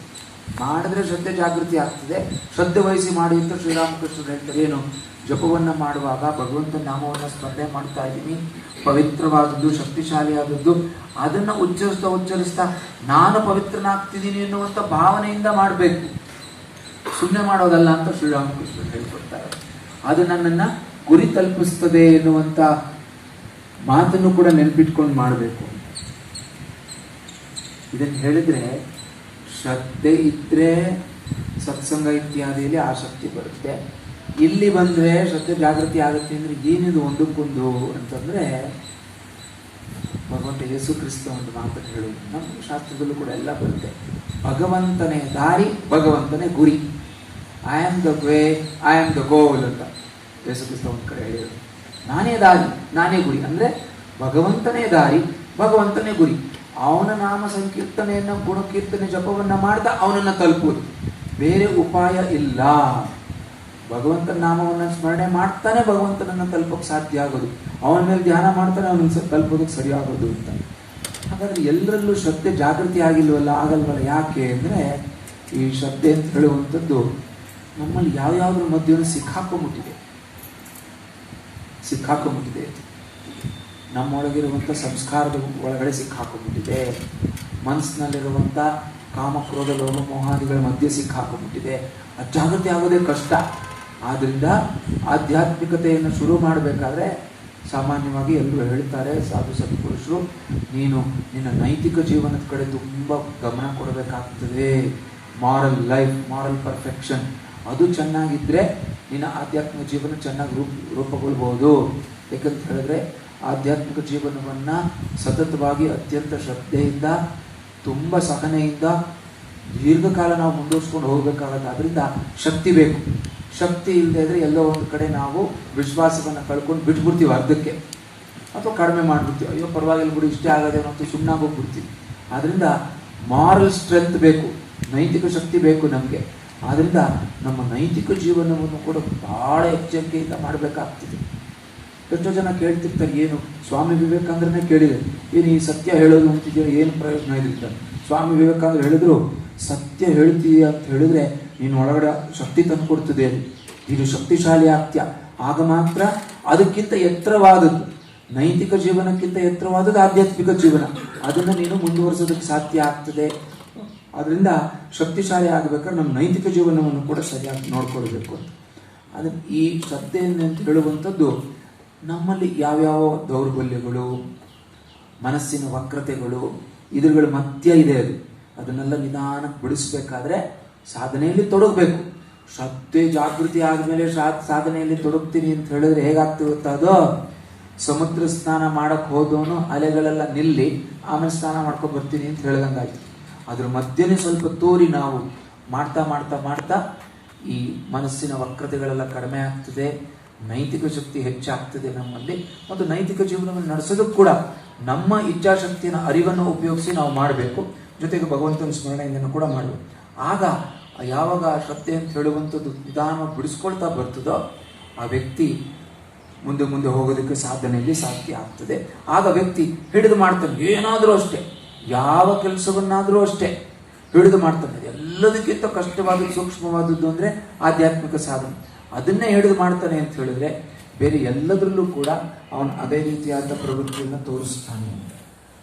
ಮಾಡಿದ್ರೆ ಶ್ರದ್ಧೆ ಜಾಗೃತಿ ಆಗ್ತದೆ. ಶ್ರದ್ಧೆ ವಹಿಸಿ ಮಾಡಿ ಅಂತ ಶ್ರೀರಾಮಕೃಷ್ಣರು ಹೇಳ್ತಾರೆ. ಏನು? ಜಪವನ್ನು ಮಾಡುವಾಗ ಭಗವಂತನ ನಾಮವನ್ನು ಸ್ಮರಣೆ ಮಾಡ್ತಾ ಇದ್ದೀನಿ, ಪವಿತ್ರವಾದದ್ದು, ಶಕ್ತಿಶಾಲಿಯಾದದ್ದು, ಅದನ್ನು ಉಚ್ಚರಿಸ್ತಾ ನಾನು ಪವಿತ್ರನಾಗ್ತಿದ್ದೀನಿ ಎನ್ನುವಂಥ ಭಾವನೆಯಿಂದ ಮಾಡಬೇಕು. ಸುಮ್ಮನೆ ಮಾಡೋದಲ್ಲ ಅಂತ ಶ್ರೀರಾಮಕೃಷ್ಣರು ಹೇಳ್ಕೊಡ್ತಾರೆ. ಅದು ನನ್ನನ್ನು ಗುರಿ ತಲುಪಿಸ್ತದೆ ಎನ್ನುವಂಥ ಮಾತನ್ನು ಕೂಡ ನೆನಪಿಟ್ಕೊಂಡು ಮಾಡಬೇಕು. ಇದನ್ನು ಹೇಳಿದ್ರೆ ಶ್ರದ್ಧೆ ಇದ್ದರೆ ಸತ್ಸಂಗ ಇತ್ಯಾದಿಯಲ್ಲಿ ಆಸಕ್ತಿ ಬರುತ್ತೆ. ಇಲ್ಲಿ ಬಂದರೆ ಶ್ರದ್ಧೆ ಜಾಗೃತಿ ಆಗುತ್ತೆ ಅಂದರೆ ಏನಿದು ಒಂದಕ್ಕೊಂದು ಅಂತಂದರೆ, ಭಗವಂತ ಯೇಸು ಕ್ರಿಸ್ತ ಒಂದು ಮಾತನ್ನು ಹೇಳೋದು ನಮ್ಮ ಶಾಸ್ತ್ರದಲ್ಲೂ ಕೂಡ ಎಲ್ಲ ಬರುತ್ತೆ. ಭಗವಂತನೇ ದಾರಿ, ಭಗವಂತನೇ ಗುರಿ. I am the way, I am the goal ಅಂತ ಯೇಸು ಕ್ರಿಸ್ತ ಒಂದು ಕಡೆ ಹೇಳಿದರು. ನಾನೇ ದಾರಿ, ನಾನೇ ಗುರಿ. ಅಂದರೆ ಭಗವಂತನೇ ದಾರಿ, ಭಗವಂತನೇ ಗುರಿ. ಅವನ ನಾಮ ಸಂಕೀರ್ತನೆಯನ್ನು, ಗುಣಕೀರ್ತನೆ, ಜಪವನ್ನು ಮಾಡ್ತಾ ಅವನನ್ನು ತಲುಪುವುದು. ಬೇರೆ ಉಪಾಯ ಇಲ್ಲ. ಭಗವಂತನ ನಾಮವನ್ನು ಸ್ಮರಣೆ ಮಾಡ್ತಾನೆ ಭಗವಂತನನ್ನು ತಲುಪೋಕೆ ಸಾಧ್ಯ ಆಗೋದು. ಅವನ ಮೇಲೆ ಧ್ಯಾನ ಮಾಡ್ತಾನೆ ಅವನನ್ನು ತಲುಪೋದಕ್ಕೆ ಸರಿ ಆಗೋದು ಅಂತ. ಹಾಗಾದ್ರೆ ಎಲ್ಲರಲ್ಲೂ ಶ್ರದ್ಧೆ ಜಾಗೃತಿ ಆಗಲ್ವಲ್ಲ. ಯಾಕೆ ಅಂದರೆ ಈ ಶ್ರದ್ಧೆ ಅಂತ ಹೇಳುವಂಥದ್ದು ನಮ್ಮಲ್ಲಿ ಯಾವ್ಯಾವ್ದ್ರ ಮಧ್ಯೆ ಸಿಕ್ಕಾಕೊಂಡ್ಬಿಟ್ಟಿದೆ. ನಮ್ಮೊಳಗಿರುವಂಥ ಸಂಸ್ಕಾರದ ಒಳಗಡೆ ಸಿಕ್ಕಾಕೊಂಡ್ಬಿಟ್ಟಿದೆ. ಮನಸ್ಸಿನಲ್ಲಿರುವಂಥ ಕಾಮಕ್ರೋಧ, ಲೋಭ, ಮೋಹಾದಿಗಳ ಮಧ್ಯೆ ಸಿಕ್ಕಾಕೊಂಡ್ಬಿಟ್ಟಿದೆ. ಅದು ಜಾಗೃತಿ ಆಗೋದೇ ಕಷ್ಟ. ಆದ್ದರಿಂದ ಆಧ್ಯಾತ್ಮಿಕತೆಯನ್ನು ಶುರು ಮಾಡಬೇಕಾದ್ರೆ ಸಾಮಾನ್ಯವಾಗಿ ಎಲ್ಲರೂ ಹೇಳ್ತಾರೆ, ಸಾಧು ಸತ್ಪುರುಷರು, ನೀನು ನಿನ್ನ ನೈತಿಕ ಜೀವನದ ಕಡೆ ತುಂಬ ಗಮನ ಕೊಡಬೇಕಾಗ್ತದೆ. ಮಾರಲ್ ಲೈಫ್, ಮಾರಲ್ ಪರ್ಫೆಕ್ಷನ್ ಅದು ಚೆನ್ನಾಗಿದ್ದರೆ ನಿನ್ನ ಆಧ್ಯಾತ್ಮಿಕ ಜೀವನ ಚೆನ್ನಾಗಿ ರೂಪುಗೊಳ್ಬೋದು. ಏಕಂತ ಹೇಳಿದ್ರೆ ಆಧ್ಯಾತ್ಮಿಕ ಜೀವನವನ್ನು ಸತತವಾಗಿ ಅತ್ಯಂತ ಶ್ರದ್ಧೆಯಿಂದ, ತುಂಬ ಸಹನೆಯಿಂದ ದೀರ್ಘಕಾಲ ನಾವು ಮುಂದುವರಿಸ್ಕೊಂಡು ಹೋಗಬೇಕಾಗತ್ತೆ. ಅದರಿಂದ ಶಕ್ತಿ ಬೇಕು. ಶಕ್ತಿ ಇಲ್ಲದೆ ಇದ್ದರೆ ಎಲ್ಲೋ ಒಂದು ಕಡೆ ನಾವು ವಿಶ್ವಾಸವನ್ನು ಕಳ್ಕೊಂಡು ಬಿಟ್ಬಿಡ್ತೀವಿ ಅರ್ಧಕ್ಕೆ, ಅಥವಾ ಕಡಿಮೆ ಮಾಡಿಬಿಡ್ತೀವಿ. ಅಯ್ಯೋ ಪರವಾಗಿಲ್ಲ ಬಿಡು, ಇಷ್ಟೇ ಆಗದೆ ಮತ್ತು ಸುಮ್ಮನಾಗಿ ಹೋಗ್ಬಿಡ್ತೀವಿ. ಆದ್ದರಿಂದ ಮಾರಲ್ ಸ್ಟ್ರೆಂತ್ ಬೇಕು, ನೈತಿಕ ಶಕ್ತಿ ಬೇಕು ನಮಗೆ. ಆದ್ದರಿಂದ ನಮ್ಮ ನೈತಿಕ ಜೀವನವನ್ನು ಕೂಡ ಭಾಳ ಎಚ್ಚರಿಕೆಯಿಂದ ಮಾಡಬೇಕಾಗ್ತದೆ. ಎಷ್ಟೋ ಜನ ಕೇಳ್ತಿರ್ತಾರೆ, ಏನು ಸ್ವಾಮಿ ವಿವೇಕಾನಂದರನ್ನೇ ಕೇಳಿದೆ, ಏನು ಈ ಸತ್ಯ ಹೇಳೋದು ಅಂತಿದ್ದೀರ, ಏನು ಪ್ರಯೋಜನ ಇದರಿಂದ? ಸ್ವಾಮಿ ವಿವೇಕಾನಂದರು ಹೇಳಿದ್ರು, ಸತ್ಯ ಹೇಳ್ತೀಯ ಅಂತ ಹೇಳಿದ್ರೆ ನೀನು ಒಳಗಡೆ ಶಕ್ತಿ ತಂದು ಕೊಡ್ತದೆ, ಇದು ಶಕ್ತಿಶಾಲಿ ಆಗ್ತೀಯ. ಆಗ ಮಾತ್ರ ಅದಕ್ಕಿಂತ ಎತ್ತರವಾದದ್ದು, ನೈತಿಕ ಜೀವನಕ್ಕಿಂತ ಎತ್ತರವಾದದ್ದು ಆಧ್ಯಾತ್ಮಿಕ ಜೀವನ. ಅದನ್ನು ನೀನು ಮುಂದುವರಿಸೋದಕ್ಕೆ ಸಾಧ್ಯ ಆಗ್ತದೆ. ಅದರಿಂದ ಶಕ್ತಿಶಾಲಿ ಆಗಬೇಕಾದ್ರೆ ನಮ್ಮ ನೈತಿಕ ಜೀವನವನ್ನು ಕೂಡ ಸರಿಯಾಗಿ ನೋಡ್ಕೊಳ್ಬೇಕು ಅಂತ. ಅದನ್ನು ಈ ಶ್ರದ್ಧೆಯನ್ನು ಅಂತ ಹೇಳುವಂಥದ್ದು ನಮ್ಮಲ್ಲಿ ಯಾವ್ಯಾವ ದೌರ್ಬಲ್ಯಗಳು, ಮನಸ್ಸಿನ ವಕ್ರತೆಗಳು, ಇದ್ರಗಳ ಮಧ್ಯ ಇದೆ. ಅದನ್ನೆಲ್ಲ ನಿಧಾನಕ್ಕೆ ಬಿಡಿಸ್ಬೇಕಾದ್ರೆ ಸಾಧನೆಯಲ್ಲಿ ತೊಡಗಬೇಕು. ಶ್ರದ್ಧೆ ಜಾಗೃತಿ ಆದಮೇಲೆ ಸಾಧನೆಯಲ್ಲಿ ತೊಡಗ್ತೀನಿ ಅಂತ ಹೇಳಿದ್ರೆ ಹೇಗಾಗ್ತಿರುತ್ತ ಅದು? ಸಮುದ್ರ ಸ್ನಾನ ಮಾಡಕ್ಕೆ ಹೋದವನು ಅಲೆಗಳೆಲ್ಲ ನಿಲ್ಲಿ ಆಮೇಲೆ ಸ್ನಾನ ಮಾಡ್ಕೊಂಡು ಬರ್ತೀನಿ ಅಂತ ಹೇಳ್ದಂಗಾಯ್ತು. ಅದ್ರ ಮಧ್ಯನೇ ಸ್ವಲ್ಪ ತೋರಿ ನಾವು ಮಾಡ್ತಾ ಮಾಡ್ತಾ ಮಾಡ್ತಾ ಈ ಮನಸ್ಸಿನ ವಕ್ರತೆಗಳೆಲ್ಲ ಕಡಿಮೆ ಆಗ್ತದೆ, ನೈತಿಕ ಶಕ್ತಿ ಹೆಚ್ಚಾಗ್ತದೆ ನಮ್ಮಲ್ಲಿ. ಮತ್ತು ನೈತಿಕ ಜೀವನವನ್ನು ನಡೆಸೋದಕ್ಕೆ ಕೂಡ ನಮ್ಮ ಇಚ್ಛಾಶಕ್ತಿಯ ಅರಿವನ್ನು ಉಪಯೋಗಿಸಿ ನಾವು ಮಾಡಬೇಕು. ಜೊತೆಗೆ ಭಗವಂತನ ಸ್ಮರಣೆಯನ್ನು ಕೂಡ ಮಾಡಬೇಕು. ಆಗ ಯಾವಾಗ ಶ್ರದ್ಧೆ ಅಂತ ಹೇಳುವಂಥದ್ದು ನಿಧಾನವಾಗಿ ಬಿಡಿಸ್ಕೊಳ್ತಾ ಬರ್ತದೋ ಆ ವ್ಯಕ್ತಿ ಮುಂದೆ ಮುಂದೆ ಹೋಗೋದಕ್ಕೆ ಸಾಧನೆಯಲ್ಲಿ ಸಾಧ್ಯ ಆಗ್ತದೆ. ಆಗ ವ್ಯಕ್ತಿ ಹಿಡಿದು ಮಾಡ್ತಾನೆ, ಏನಾದರೂ ಅಷ್ಟೇ, ಯಾವ ಕೆಲಸವನ್ನಾದರೂ ಅಷ್ಟೇ ಹಿಡಿದು ಮಾಡ್ತಾನೆ. ಎಲ್ಲದಕ್ಕಿಂತ ಕಷ್ಟವಾದದ್ದು, ಸೂಕ್ಷ್ಮವಾದದ್ದು ಅಂದರೆ ಆಧ್ಯಾತ್ಮಿಕ ಸಾಧನೆ. ಅದನ್ನೇ ಹಿಡಿದು ಮಾಡ್ತಾನೆ ಅಂತ ಹೇಳಿದ್ರೆ ಬೇರೆ ಎಲ್ಲದರಲ್ಲೂ ಕೂಡ ಅವನು ಅದೇ ರೀತಿಯಾದ ಪ್ರವೃತ್ತಿಯನ್ನು ತೋರಿಸ್ತಾನೆ.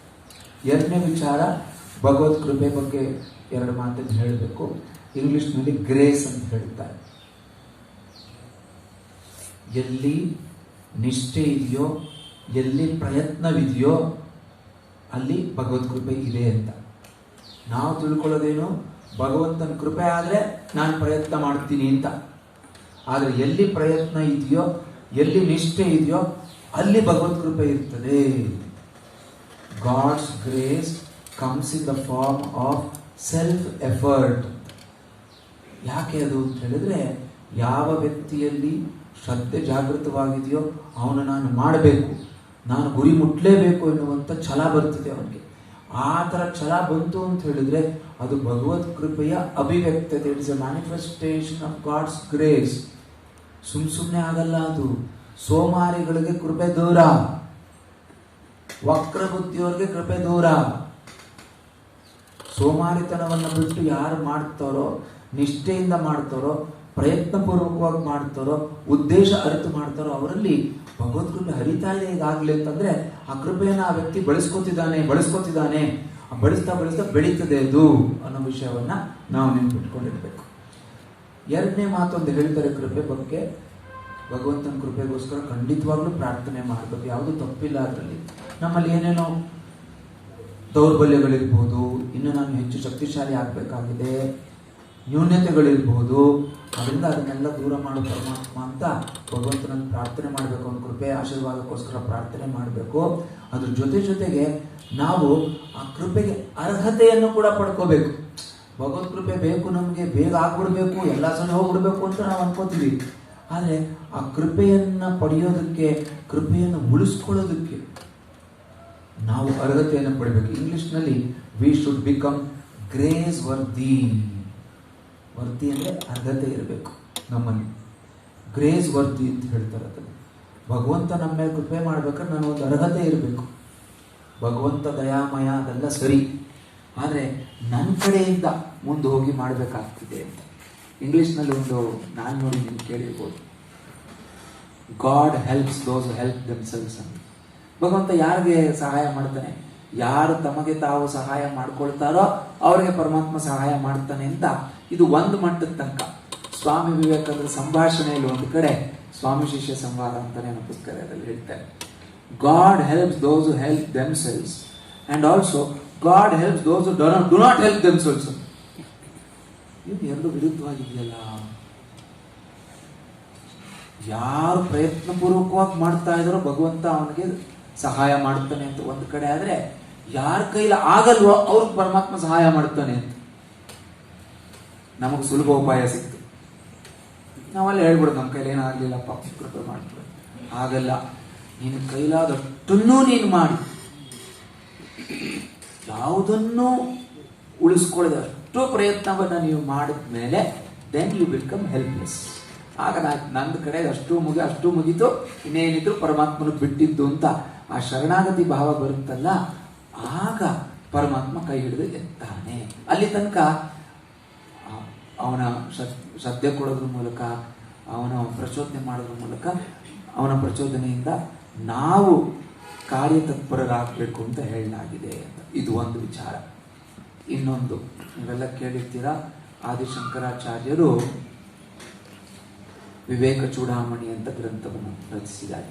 ಎರಡನೇ ವಿಚಾರ, ಭಗವತ್ ಕೃಪೆ ಬಗ್ಗೆ ಎರಡು ಮಾತನ್ನು ಹೇಳಬೇಕು. ಇಂಗ್ಲಿಷ್ನಲ್ಲಿ ಗ್ರೇಸ್ ಅಂತ ಹೇಳ್ತಾರೆ. ಎಲ್ಲಿ ನಿಷ್ಠೆ ಇದೆಯೋ, ಎಲ್ಲಿ ಪ್ರಯತ್ನವಿದೆಯೋ ಅಲ್ಲಿ ಭಗವತ್ ಕೃಪೆ ಇದೆ ಅಂತ. ನಾವು ತಿಳ್ಕೊಳ್ಳೋದೇನು, ಭಗವಂತನ ಕೃಪೆ ಆದರೆ ನಾನು ಪ್ರಯತ್ನ ಮಾಡ್ತೀನಿ ಅಂತ. ಆದರೆ ಎಲ್ಲಿ ಪ್ರಯತ್ನ ಇದೆಯೋ, ಎಲ್ಲಿ ನಿಷ್ಠೆ ಇದೆಯೋ ಅಲ್ಲಿ ಭಗವತ್ ಕೃಪೆ ಇರ್ತದೆ. God's grace comes in the form of self effort. ಯಾಕೆ ಅದು ಅಂತ ಹೇಳಿದ್ರೆ, ಯಾವ ವ್ಯಕ್ತಿಯಲ್ಲಿ ಶ್ರದ್ಧೆ ಜಾಗೃತವಾಗಿದೆಯೋ ಅವನು ನಾನು ಮಾಡಬೇಕು, ನಾನು ಗುರಿ ಮುಟ್ಲೇಬೇಕು ಎನ್ನುವಂಥ ಛಲ ಬರ್ತದೆ ಅವನಿಗೆ. ಆ ಥರ ಛಲ ಬಂತು ಅಂತ ಹೇಳಿದ್ರೆ ಅದು ಭಗವತ್ ಕೃಪೆಯ ಅಭಿವ್ಯಕ್ತತೆ. It's a manifestation of God's grace. ಸುಮ್ಮನೆ ಆಗಲ್ಲ ಅದು. ಸೋಮಾರಿಗಳಿಗೆ ಕೃಪೆ ದೂರ, ವಕ್ರ ಬುದ್ಧಿಯವ್ರಿಗೆ ಕೃಪೆ ದೂರ. ಸೋಮಾರಿತನವನ್ನು ಬಿಟ್ಟು ಯಾರು ಮಾಡ್ತಾರೋ, ನಿಷ್ಠೆಯಿಂದ ಮಾಡ್ತಾರೋ, ಪ್ರಯತ್ನಪೂರ್ವಕವಾಗಿ ಮಾಡ್ತಾರೋ, ಉದ್ದೇಶ ಅರಿತು ಮಾಡ್ತಾರೋ ಅವರಲ್ಲಿ ಭಗವತ್ ಕೃಪೆ ಹರಿತಾ ಇದೆ. ಈಗಾಗಲೇ ಅಂತಂದ್ರೆ ಆ ಕೃಪೆಯನ್ನು ಆ ವ್ಯಕ್ತಿ ಬಳಸ್ಕೊತಿದ್ದಾನೆ, ಬಳಸ್ತಾ ಬೆಳೀತದೆ ಅದು ಅನ್ನೋ ವಿಷಯವನ್ನ ನಾವು ನೆನ್ಪಿಟ್ಕೊಂಡಿರ್ಬೇಕು. ಎರಡನೇ ಮಾತೊಂದು ಹೇಳ್ತಾರೆ ಕೃಪೆ ಬಗ್ಗೆ. ಭಗವಂತನ ಕೃಪೆಗೋಸ್ಕರ ಖಂಡಿತವಾಗ್ಲೂ ಪ್ರಾರ್ಥನೆ ಮಾಡಬೇಕು, ಯಾವುದು ತಪ್ಪಿಲ್ಲ ಅದರಲ್ಲಿ. ನಮ್ಮಲ್ಲಿ ಏನೇನೋ ದೌರ್ಬಲ್ಯಗಳಿರ್ಬೋದು, ಇನ್ನು ನಾನು ಹೆಚ್ಚು ಶಕ್ತಿಶಾಲಿ ಆಗಬೇಕಾಗಿದೆ, ನ್ಯೂನ್ಯತೆಗಳಿರ್ಬೋದು. ಅದರಿಂದ ಅದನ್ನೆಲ್ಲ ದೂರ ಮಾಡೋ ಪರಮಾತ್ಮ ಅಂತ ಭಗವಂತನಲ್ಲಿ ಪ್ರಾರ್ಥನೆ ಮಾಡಬೇಕು. ಅವನ ಕೃಪೆ ಆಶೀರ್ವಾದಕ್ಕೋಸ್ಕರ ಪ್ರಾರ್ಥನೆ ಮಾಡಬೇಕು. ಅದ್ರ ಜೊತೆಗೆ ನಾವು ಆ ಕೃಪೆಗೆ ಅರ್ಹತೆಯನ್ನು ಕೂಡ ಪಡ್ಕೋಬೇಕು. ಭಗವತ್ ಕೃಪೆ ಬೇಕು, ನಮಗೆ ಬೇಗ ಆಗ್ಬಿಡ್ಬೇಕು, ಎಲ್ಲ ಸಲ ಹೋಗ್ಬಿಡ್ಬೇಕು ಅಂತ ನಾವು ಅನ್ಕೋತೀವಿ. ಆದರೆ ಆ ಕೃಪೆಯನ್ನು ಪಡೆಯೋದಕ್ಕೆ, ಕೃಪೆಯನ್ನು ಉಳಿಸ್ಕೊಳ್ಳೋದಕ್ಕೆ ನಾವು ಅರ್ಹತೆಯನ್ನು ಪಡಿಬೇಕು. ಇಂಗ್ಲಿಷ್ನಲ್ಲಿ we should become grace worthy. Worthy ಅಂದರೆ ಅರ್ಹತೆ ಇರಬೇಕು ನಮ್ಮಲ್ಲಿ. ಗ್ರೇಸ್ ವರ್ತಿ ಅಂತ ಹೇಳ್ತಾರೆ ಅದನ್ನು. ಭಗವಂತ ನಮ್ಮ ಮೇಲೆ ಕೃಪೆ ಮಾಡ್ಬೇಕಾದ್ರೆ ನಾನು ಒಂದು ಅರ್ಹತೆ ಇರಬೇಕು. ಭಗವಂತ ದಯಾಮಯ ಅದೆಲ್ಲ ಸರಿ, ಆದರೆ ನನ್ನ ಕಡೆಯಿಂದ ಮುಂದೆ ಹೋಗಿ ಮಾಡಬೇಕಾಗ್ತಿದೆ ಅಂತ. ಇಂಗ್ಲಿಷ್ನಲ್ಲಿ ಒಂದು ನಾನು ನೋಡಿ ನೀವು ಕೇಳಿರ್ಬೋದು, God helps those help themselves ಅಂತ. ಭಗವಂತ ಯಾರಿಗೆ ಸಹಾಯ ಮಾಡ್ತಾನೆ? ಯಾರು ತಮಗೆ ತಾವು ಸಹಾಯ ಮಾಡ್ಕೊಳ್ತಾರೋ ಅವರಿಗೆ ಪರಮಾತ್ಮ ಸಹಾಯ ಮಾಡ್ತಾನೆ ಅಂತ. ಇದು ಒಂದು ಮಟ್ಟದ ತನಕ. ಸ್ವಾಮಿ ವಿವೇಕಾನಂದರ ಸಂಭಾಷಣೆಯಲ್ಲಿ ಒಂದು ಕಡೆ ಸ್ವಾಮಿ ಶಿಷ್ಯ ಸಂವಾದ ಅಂತಾನೆ ನಮ್ಮ ಪುಸ್ತಕದಲ್ಲಿ ಹೇಳ್ತಾರೆ, ಗಾಡ್ ಹೆಲ್ಪ್ಸ್ ದೋಸ್ ಹು help themselves and also god helps ದೋಸ್ ಹು ಡು ನಾಟ್ ಹೆಲ್ಪ್ ದೆಮ್ಸೆಲ್ಸ್. ಇದು ಎರಡು ವಿರುದ್ಧವಾಗಿದೆಯಲ್ಲ. ಯಾರು ಪ್ರಯತ್ನಪೂರ್ವಕವಾಗಿ ಮಾಡ್ತಾ ಇದ್ದಾರೋ ಭಗವಂತ ಅವನಿಗೆ ಸಹಾಯ ಮಾಡ್ತಾನೆ ಅಂತ ಒಂದು ಕಡೆ, ಆದ್ರೆ ಯಾರ ಕೈಲಿ ಆಗಲ್ವೋ ಅವ್ರಿಗೆ ಪರಮಾತ್ಮ ಸಹಾಯ ಮಾಡ್ತಾನೆ ಅಂತ. ನಮಗೆ ಸುಲಭ ಉಪಾಯ ಸಿಕ್ತು, ನಾವಲ್ಲಿ ಹೇಳ್ಬಿಡೋದು ನಮ್ಮ ಕೈಲಿ ಏನಾಗ್ಲಿಲ್ಲಪ್ಪ ಕೃಪೆ ಮಾಡ್ಬಿಡೋದು. ಆಗಲ್ಲ, ನಿನ್ನ ಕೈಲಾದಷ್ಟನ್ನೂ ನೀನು ಮಾಡಿ, ಯಾವುದನ್ನೂ ಉಳಿಸ್ಕೊಳ್ಳದೆ ಅಷ್ಟು ಪ್ರಯತ್ನವನ್ನು ನೀವು ಮಾಡಿದ ಮೇಲೆ ದೆನ್ ಯು ಬಿಕಮ್ ಹೆಲ್ಪ್ಲೆಸ್. ಆಗ ನನ್ನ ಕಡೆ ಅಷ್ಟು ಮುಗಿತು, ಇನ್ನೇನಿದ್ರು ಪರಮಾತ್ಮನು ಬಿಟ್ಟಿದ್ದು ಅಂತ ಆ ಶರಣಾಗತಿ ಭಾವ ಬರುತ್ತಲ್ಲ, ಆಗ ಪರಮಾತ್ಮ ಕೈ ಹಿಡಿದು ಎತ್ತಾನೆ. ಅಲ್ಲಿ ತನಕ ಅವನ ಶ್ರದ್ಧೆ ಕೊಡೋದ್ರ ಮೂಲಕ, ಅವನ ಪ್ರಚೋದನೆ ಮಾಡೋದ್ರ ಮೂಲಕ ಅವನ ಪ್ರಚೋದನೆಯಿಂದ ನಾವು ಕಾರ್ಯತತ್ಪರರಾಗಬೇಕು ಅಂತ ಹೇಳಲಾಗಿದೆ ಅಂತ. ಇದು ಒಂದು ವಿಚಾರ. ಇನ್ನೊಂದು, ನೀವೆಲ್ಲ ಕೇಳಿರ್ತೀರಾ, ಆದಿಶಂಕರಾಚಾರ್ಯರು ವಿವೇಕ ಚೂಡಾಮಣಿ ಅಂತ ಗ್ರಂಥವನ್ನು ರಚಿಸಿದ್ದಾರೆ.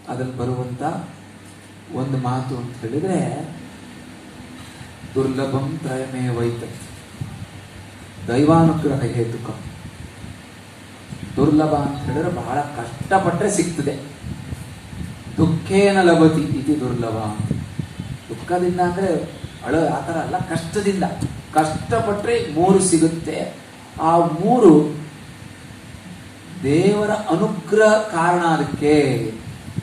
ಅದರಲ್ಲಿ ಬರುವಂತ ಒಂದು ಮಾತು ಅಂತ ಹೇಳಿದ್ರೆ, ದುರ್ಲಭಂ ತ್ರಯಮೇ ವೈತತ್ ದೈವಾನುಗ್ರಹ ಹೇತುಕ. ದುರ್ಲಭ ಅಂತ ಹೇಳಿದ್ರೆ ಬಹಳ ಕಷ್ಟಪಟ್ಟರೆ ಸಿಗ್ತದೆ. ದುಃಖೇನ ಲಭತಿ ಇದು ದುರ್ಲಭ. ದುಃಖದಿಂದ ಅಂದ್ರೆ ಆ ಥರ ಅಲ್ಲ, ಕಷ್ಟದಿಂದ. ಕಷ್ಟಪಟ್ಟರೆ 3 ಸಿಗುತ್ತೆ. ಆ 3 ದೇವರ ಅನುಗ್ರಹ ಕಾರಣ. ಅದಕ್ಕೆ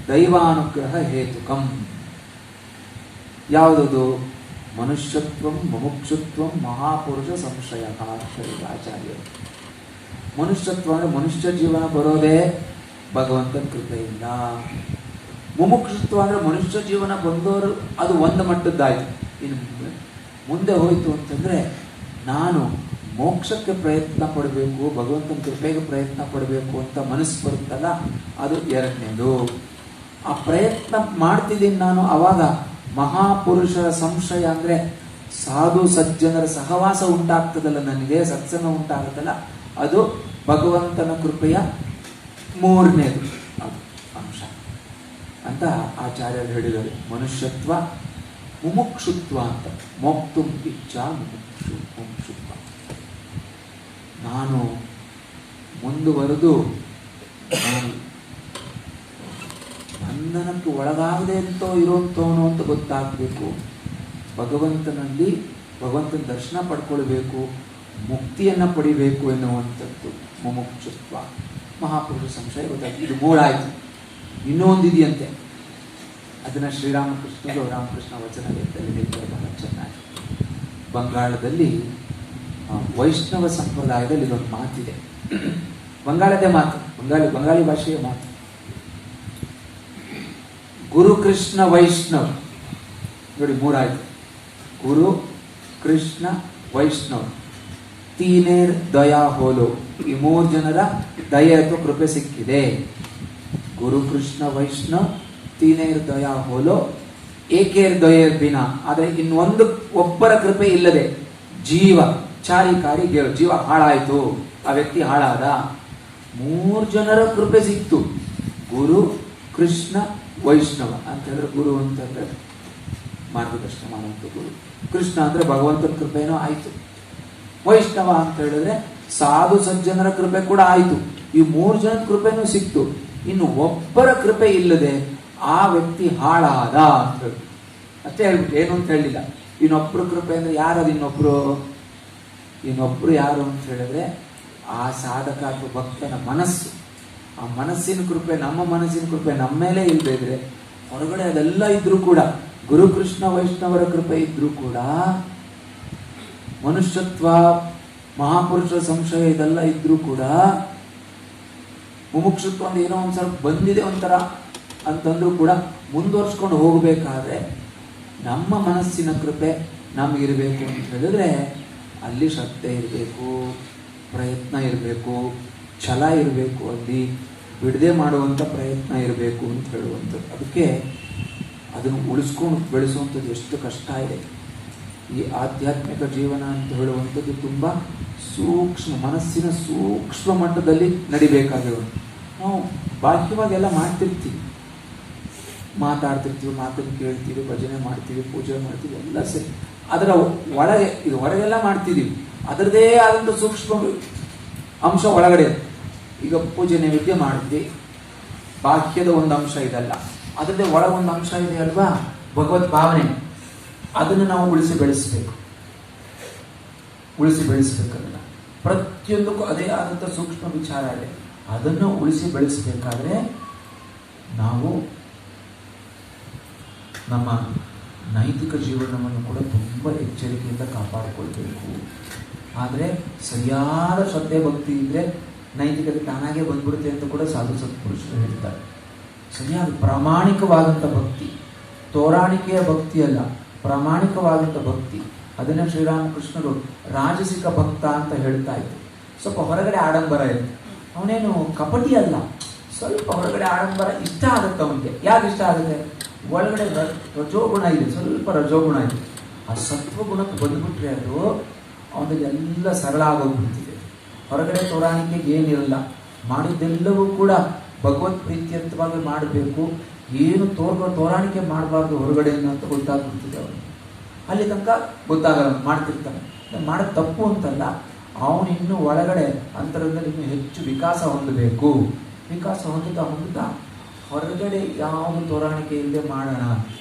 ದೈವಾನುಗ್ರಹ ಹೇತುಕಂ. ಯಾವುದದು? ಮನುಷ್ಯತ್ವಂ ಮುಮುಕ್ಷುತ್ವಂ ಮಹಾಪುರುಷ ಸಂಶಯ. ಆಚಾರ್ಯರು ಮನುಷ್ಯತ್ವ ಅಂದ್ರೆ ಮನುಷ್ಯ ಜೀವನ ಬರೋದೇ ಭಗವಂತನ ಕೃಪೆಯಿಂದ. ಮುಮುಕ್ಷುತ್ವ ಅಂದ್ರೆ ಮನುಷ್ಯ ಜೀವನ ಬಂದವರು ಅದು ಒಂದು ಮಟ್ಟದ್ದಾಯ್ತು. ಇನ್ನು ಮುಂದೆ ಹೋಯ್ತು ಅಂತಂದ್ರೆ ನಾನು ಮೋಕ್ಷಕ್ಕೆ ಪ್ರಯತ್ನ ಪಡಬೇಕು, ಭಗವಂತನ ಕೃಪೆಗೆ ಪ್ರಯತ್ನ ಪಡಬೇಕು ಅಂತ ಮನಸ್ಸು ಬರುತ್ತಲ್ಲ, ಅದು 2ನೇದು. ಆ ಪ್ರಯತ್ನ ಮಾಡ್ತಿದ್ದೀನಿ ನಾನು. ಅವಾಗ ಮಹಾಪುರುಷರ ಸಂಶಯ ಅಂದ್ರೆ ಸಾಧು ಸಜ್ಜನರ ಸಹವಾಸ ಉಂಟಾಗ್ತದಲ್ಲ, ನನಗೆ ಸತ್ಸಂಗ ಉಂಟಾಗುತ್ತಲ್ಲ, ಅದು ಭಗವಂತನ ಕೃಪೆಯ 3ನೇದು ಅದು ಅಂಶ ಅಂತ ಆಚಾರ್ಯರು ಹೇಳಿದರು. ಮನುಷ್ಯತ್ವ, ಮುಮುಕ್ಷುತ್ವ ಅಂತ. ಮೋಕ್ತುಂ ಇಚ್ಛಾ ಮುಮುಕ್ಷುತ್ವ. ನಾನು ಮುಂದುವರೆದು ನಾನು ಬಂಧನಕ್ಕೆ ಒಳಗಾಗದೆ ಅಂತೋ ಇರೋಂಥವನು ಅಂತ ಗೊತ್ತಾಗಬೇಕು. ಭಗವಂತನಲ್ಲಿ ಭಗವಂತನ ದರ್ಶನ ಪಡ್ಕೊಳ್ಬೇಕು, ಮುಕ್ತಿಯನ್ನು ಪಡಿಬೇಕು ಎನ್ನುವಂಥದ್ದು ಮುಮುಕ್ಷುತ್ವ. ಮಹಾಪುರುಷ ಸಂಶಯ ಗೊತ್ತಾಗ್ತದೆ. ಇದು 3 ಆಯ್ತು. ಇನ್ನೂ ಒಂದಿದೆಯಂತೆ. ಅದನ್ನ ಶ್ರೀರಾಮಕೃಷ್ಣರು ರಾಮಕೃಷ್ಣ ವಚನದಲ್ಲಿ ಹೇಳ್ತಾರೆ ಬಹಳ ಚೆನ್ನಾಗಿ. ಬಂಗಾಳದಲ್ಲಿ ವೈಷ್ಣವ ಸಂಪ್ರದಾಯದಲ್ಲಿ ಇದೊಂದು ಮಾತಿದೆ. ಬಂಗಾಳದೇ ಮಾತು, ಬಂಗಾಳಿ ಭಾಷೆಯ ಮಾತು. ಗುರು ಕೃಷ್ಣ ವೈಷ್ಣವ್ ನೋಡಿ 3 ಆಯ್ತು. ಗುರು ಕೃಷ್ಣ ವೈಷ್ಣವ್ ತೀನೇರ್ ದಯಾ ಹೋಲೋ. ಈ 3 ಜನರ ದಯೆ ಅಥವಾ ಕೃಪೆ ಸಿಕ್ಕಿದೆ. ಗುರು ಕೃಷ್ಣ ವೈಷ್ಣವ್ ತೀನೇರ್ ದಯಾ ಹೋಲೋ ಏಕೇರ್ ದಯೇರ್ ಬಿನ. ಆದರೆ ಇನ್ನೊಂದು ಒಬ್ಬರ ಕೃಪೆ ಇಲ್ಲದೆ ಜೀವ ಚಾರಿಕಾರಿ ಜೀವ ಹಾಳಾಯ್ತು, ಆ ವ್ಯಕ್ತಿ ಹಾಳಾದ. 3 ಜನರ ಕೃಪೆ ಸಿಕ್ತು. ಗುರು ಕೃಷ್ಣ ವೈಷ್ಣವ ಅಂತ ಹೇಳಿದ್ರೆ, ಗುರು ಅಂತಂದ್ರೆ ಮಾರ್ಗದರ್ಶನ ಮಾಡುವಂತ ಗುರು, ಕೃಷ್ಣ ಅಂದ್ರೆ ಭಗವಂತನ ಕೃಪೆನೂ ಆಯ್ತು, ವೈಷ್ಣವ ಅಂತ ಹೇಳಿದ್ರೆ ಸಾಧು ಸಜ್ಜನರ ಕೃಪೆ ಕೂಡ ಆಯ್ತು. ಈ 3 ಜನದ ಕೃಪೆನೂ ಸಿಕ್ತು. ಇನ್ನು ಒಬ್ಬರ ಕೃಪೆ ಇಲ್ಲದೆ ಆ ವ್ಯಕ್ತಿ ಹಾಳಾದ ಅಂತ ಹೇಳಿ ಅಷ್ಟೇ ಹೇಳ್ಬಿಟ್ಟು, ಏನು ಅಂತ ಹೇಳಿಲ್ಲ. ಇನ್ನೊಬ್ರು ಕೃಪೆ ಅಂದ್ರೆ ಯಾರದು? ಇನ್ನೊಬ್ರು ಯಾರು ಅಂತ ಹೇಳಿದ್ರೆ ಆ ಸಾಧಕ ಅಥವಾ ಭಕ್ತನ ಮನಸ್ಸು. ಆ ಮನಸ್ಸಿನ ಕೃಪೆ, ನಮ್ಮ ಮನಸ್ಸಿನ ಕೃಪೆ ನಮ್ಮ ಮೇಲೆ ಇಲ್ಲದೆ ಇದ್ರೆ, ಹೊರಗಡೆ ಅದೆಲ್ಲ ಇದ್ರೂ ಕೂಡ, ಗುರು ಕೃಷ್ಣ ವೈಷ್ಣವರ ಕೃಪೆ ಇದ್ರೂ ಕೂಡ, ಮನುಷ್ಯತ್ವ ಮಹಾಪುರುಷರ ಸಂಶಯ ಇದೆಲ್ಲ ಇದ್ರೂ ಕೂಡ, ಮುಮುಕ್ಷತ್ವ ಅಂದ್ರೆ ಏನೋ ಒಂದ್ ಸ್ವಲ್ಪ ಬಂದಿದೆ ಒಂಥರ ಅಂತಂದ್ರೂ ಕೂಡ ಮುಂದುವರ್ಸ್ಕೊಂಡು ಹೋಗಬೇಕಾದ್ರೆ ನಮ್ಮ ಮನಸ್ಸಿನ ಕೃಪೆ ನಮಗಿರಬೇಕು ಅಂತ ಹೇಳಿದ್ರೆ ಅಲ್ಲಿ ಶ್ರದ್ಧೆ ಇರಬೇಕು, ಪ್ರಯತ್ನ ಇರಬೇಕು, ಛಲ ಇರಬೇಕು, ಅಲ್ಲಿ ಬಿಡದೆ ಮಾಡುವಂಥ ಪ್ರಯತ್ನ ಇರಬೇಕು ಅಂತ ಹೇಳುವಂಥದ್ದು. ಅದಕ್ಕೆ ಅದನ್ನು ಉಳಿಸ್ಕೊಂಡು ಬೆಳೆಸುವಂಥದ್ದು ಎಷ್ಟು ಕಷ್ಟ ಇದೆ. ಈ ಆಧ್ಯಾತ್ಮಿಕ ಜೀವನ ಅಂತ ಹೇಳುವಂಥದ್ದು ತುಂಬ ಸೂಕ್ಷ್ಮ, ಮನಸ್ಸಿನ ಸೂಕ್ಷ್ಮ ಮಟ್ಟದಲ್ಲಿ ನಡಿಬೇಕಾಗಿರೋದು. ನಾವು ಬಾಹ್ಯವಾಗೆಲ್ಲ ಮಾಡ್ತಿರ್ತೀವಿ, ಮಾತಾಡ್ತಿರ್ತೀವಿ, ಮಾತನ್ನು ಕೇಳ್ತೀವಿ, ಭಜನೆ ಮಾಡ್ತೀವಿ, ಪೂಜೆ ಮಾಡ್ತೀವಿ, ಎಲ್ಲ ಸರಿ. ಅದರ ಒಳಗೆ ಇದು ಹೊರಗೆಲ್ಲ ಮಾಡ್ತಿದ್ದೀವಿ, ಅದರದೇ ಆದಂಥ ಸೂಕ್ಷ್ಮ ಅಂಶ ಒಳಗಡೆ. ಈಗ ಪೂಜೆ ನೈವೇದ್ಯ ಮಾಡಿದ್ವಿ, ಬಾಹ್ಯದ ಒಂದು ಅಂಶ ಇದಲ್ಲ, ಅದರದೇ ಒಳಗೊಂದು ಅಂಶ ಇದೆ ಅಲ್ವಾ, ಭಗವತ್ ಭಾವನೆ. ಅದನ್ನು ನಾವು ಉಳಿಸಿ ಬೆಳೆಸಬೇಕಲ್ಲ. ಪ್ರತಿಯೊಂದಕ್ಕೂ ಅದೇ ಆದಂಥ ಸೂಕ್ಷ್ಮ ವಿಚಾರ ಇದೆ. ಅದನ್ನು ಉಳಿಸಿ ಬೆಳೆಸಬೇಕಾದ್ರೆ ನಾವು ನಮ್ಮ ನೈತಿಕ ಜೀವನವನ್ನು ಕೂಡ ತುಂಬ ಎಚ್ಚರಿಕೆಯಿಂದ ಕಾಪಾಡಿಕೊಳ್ಬೇಕು. ಆದರೆ ಸರಿಯಾದ ಶ್ರದ್ಧೆ ಭಕ್ತಿ ಇದ್ದರೆ ನೈತಿಕತೆ ತಾನಾಗೆ ಬಂದ್ಬಿಡುತ್ತೆ ಅಂತ ಕೂಡ ಸಾಧು ಸತ್ಪುರುಷರು ಹೇಳ್ತಾರೆ. ಸರಿಯಾದ ಪ್ರಾಮಾಣಿಕವಾದಂಥ ಭಕ್ತಿ, ತೋರಾಣಿಕೆಯ ಭಕ್ತಿ ಅಲ್ಲ, ಪ್ರಾಮಾಣಿಕವಾದಂಥ ಭಕ್ತಿ. ಅದನ್ನು ಶ್ರೀರಾಮಕೃಷ್ಣರು ರಾಜಸಿಕ ಭಕ್ತ ಅಂತ ಹೇಳ್ತಾ ಇದ್ರು. ಸ್ವಲ್ಪ ಹೊರಗಡೆ ಆಡಂಬರ ಇರುತ್ತೆ, ಅವನೇನು ಕಪಟಿ ಅಲ್ಲ, ಸ್ವಲ್ಪ ಹೊರಗಡೆ ಆಡಂಬರ ಇಷ್ಟ ಆಗುತ್ತೆ ಅವನಿಗೆ. ಯಾಕೆ ಇಷ್ಟ ಆಗುತ್ತೆ? ಒಳಗಡೆ ರಜೋಗುಣ ಇದೆ, ಸ್ವಲ್ಪ ರಜೋಗುಣ ಇದೆ. ಆ ಸತ್ವಗುಣಕ್ಕೆ ಬಂದ್ಬಿಟ್ರೆ ಅದು ಅವನಿಗೆಲ್ಲ ಸರಳ ಆಗೋಗ್ಬಿಡ್ತಿದೆ. ಹೊರಗಡೆ ತೋರಾಣಿಕೆಗೆ ಏನಿರಲ್ಲ, ಮಾಡಿದ್ದೆಲ್ಲವೂ ಕೂಡ ಭಗವತ್ ಪ್ರೀತ್ಯರ್ಥವಾಗಿ ಮಾಡಬೇಕು, ಏನು ತೋರಾಣಿಕೆ ಮಾಡಬಾರ್ದು ಹೊರಗಡೆ ಅಂತ ಗೊತ್ತಾಗ್ಬಿಡ್ತಿದೆ ಅವನಿಗೆ. ಅಲ್ಲಿ ತನಕ ಗೊತ್ತಾಗಲ್ಲ, ಮಾಡ್ತಿರ್ತಾನೆ. ಮಾಡೋದು ತಪ್ಪು ಅಂತಲ್ಲ, ಅವನಿನ್ನೂ ಒಳಗಡೆ ಅಂತರದಲ್ಲಿ ಇನ್ನೂ ಹೆಚ್ಚು ವಿಕಾಸ ಹೊಂದಬೇಕು. ವಿಕಾಸ ಹೊಂದುತ್ತಾ ಹೊರಗಡೆ ಯಾವ ತೋರಾಣಿಕೆ ಇಲ್ಲದೆ ಮಾಡೋಣ.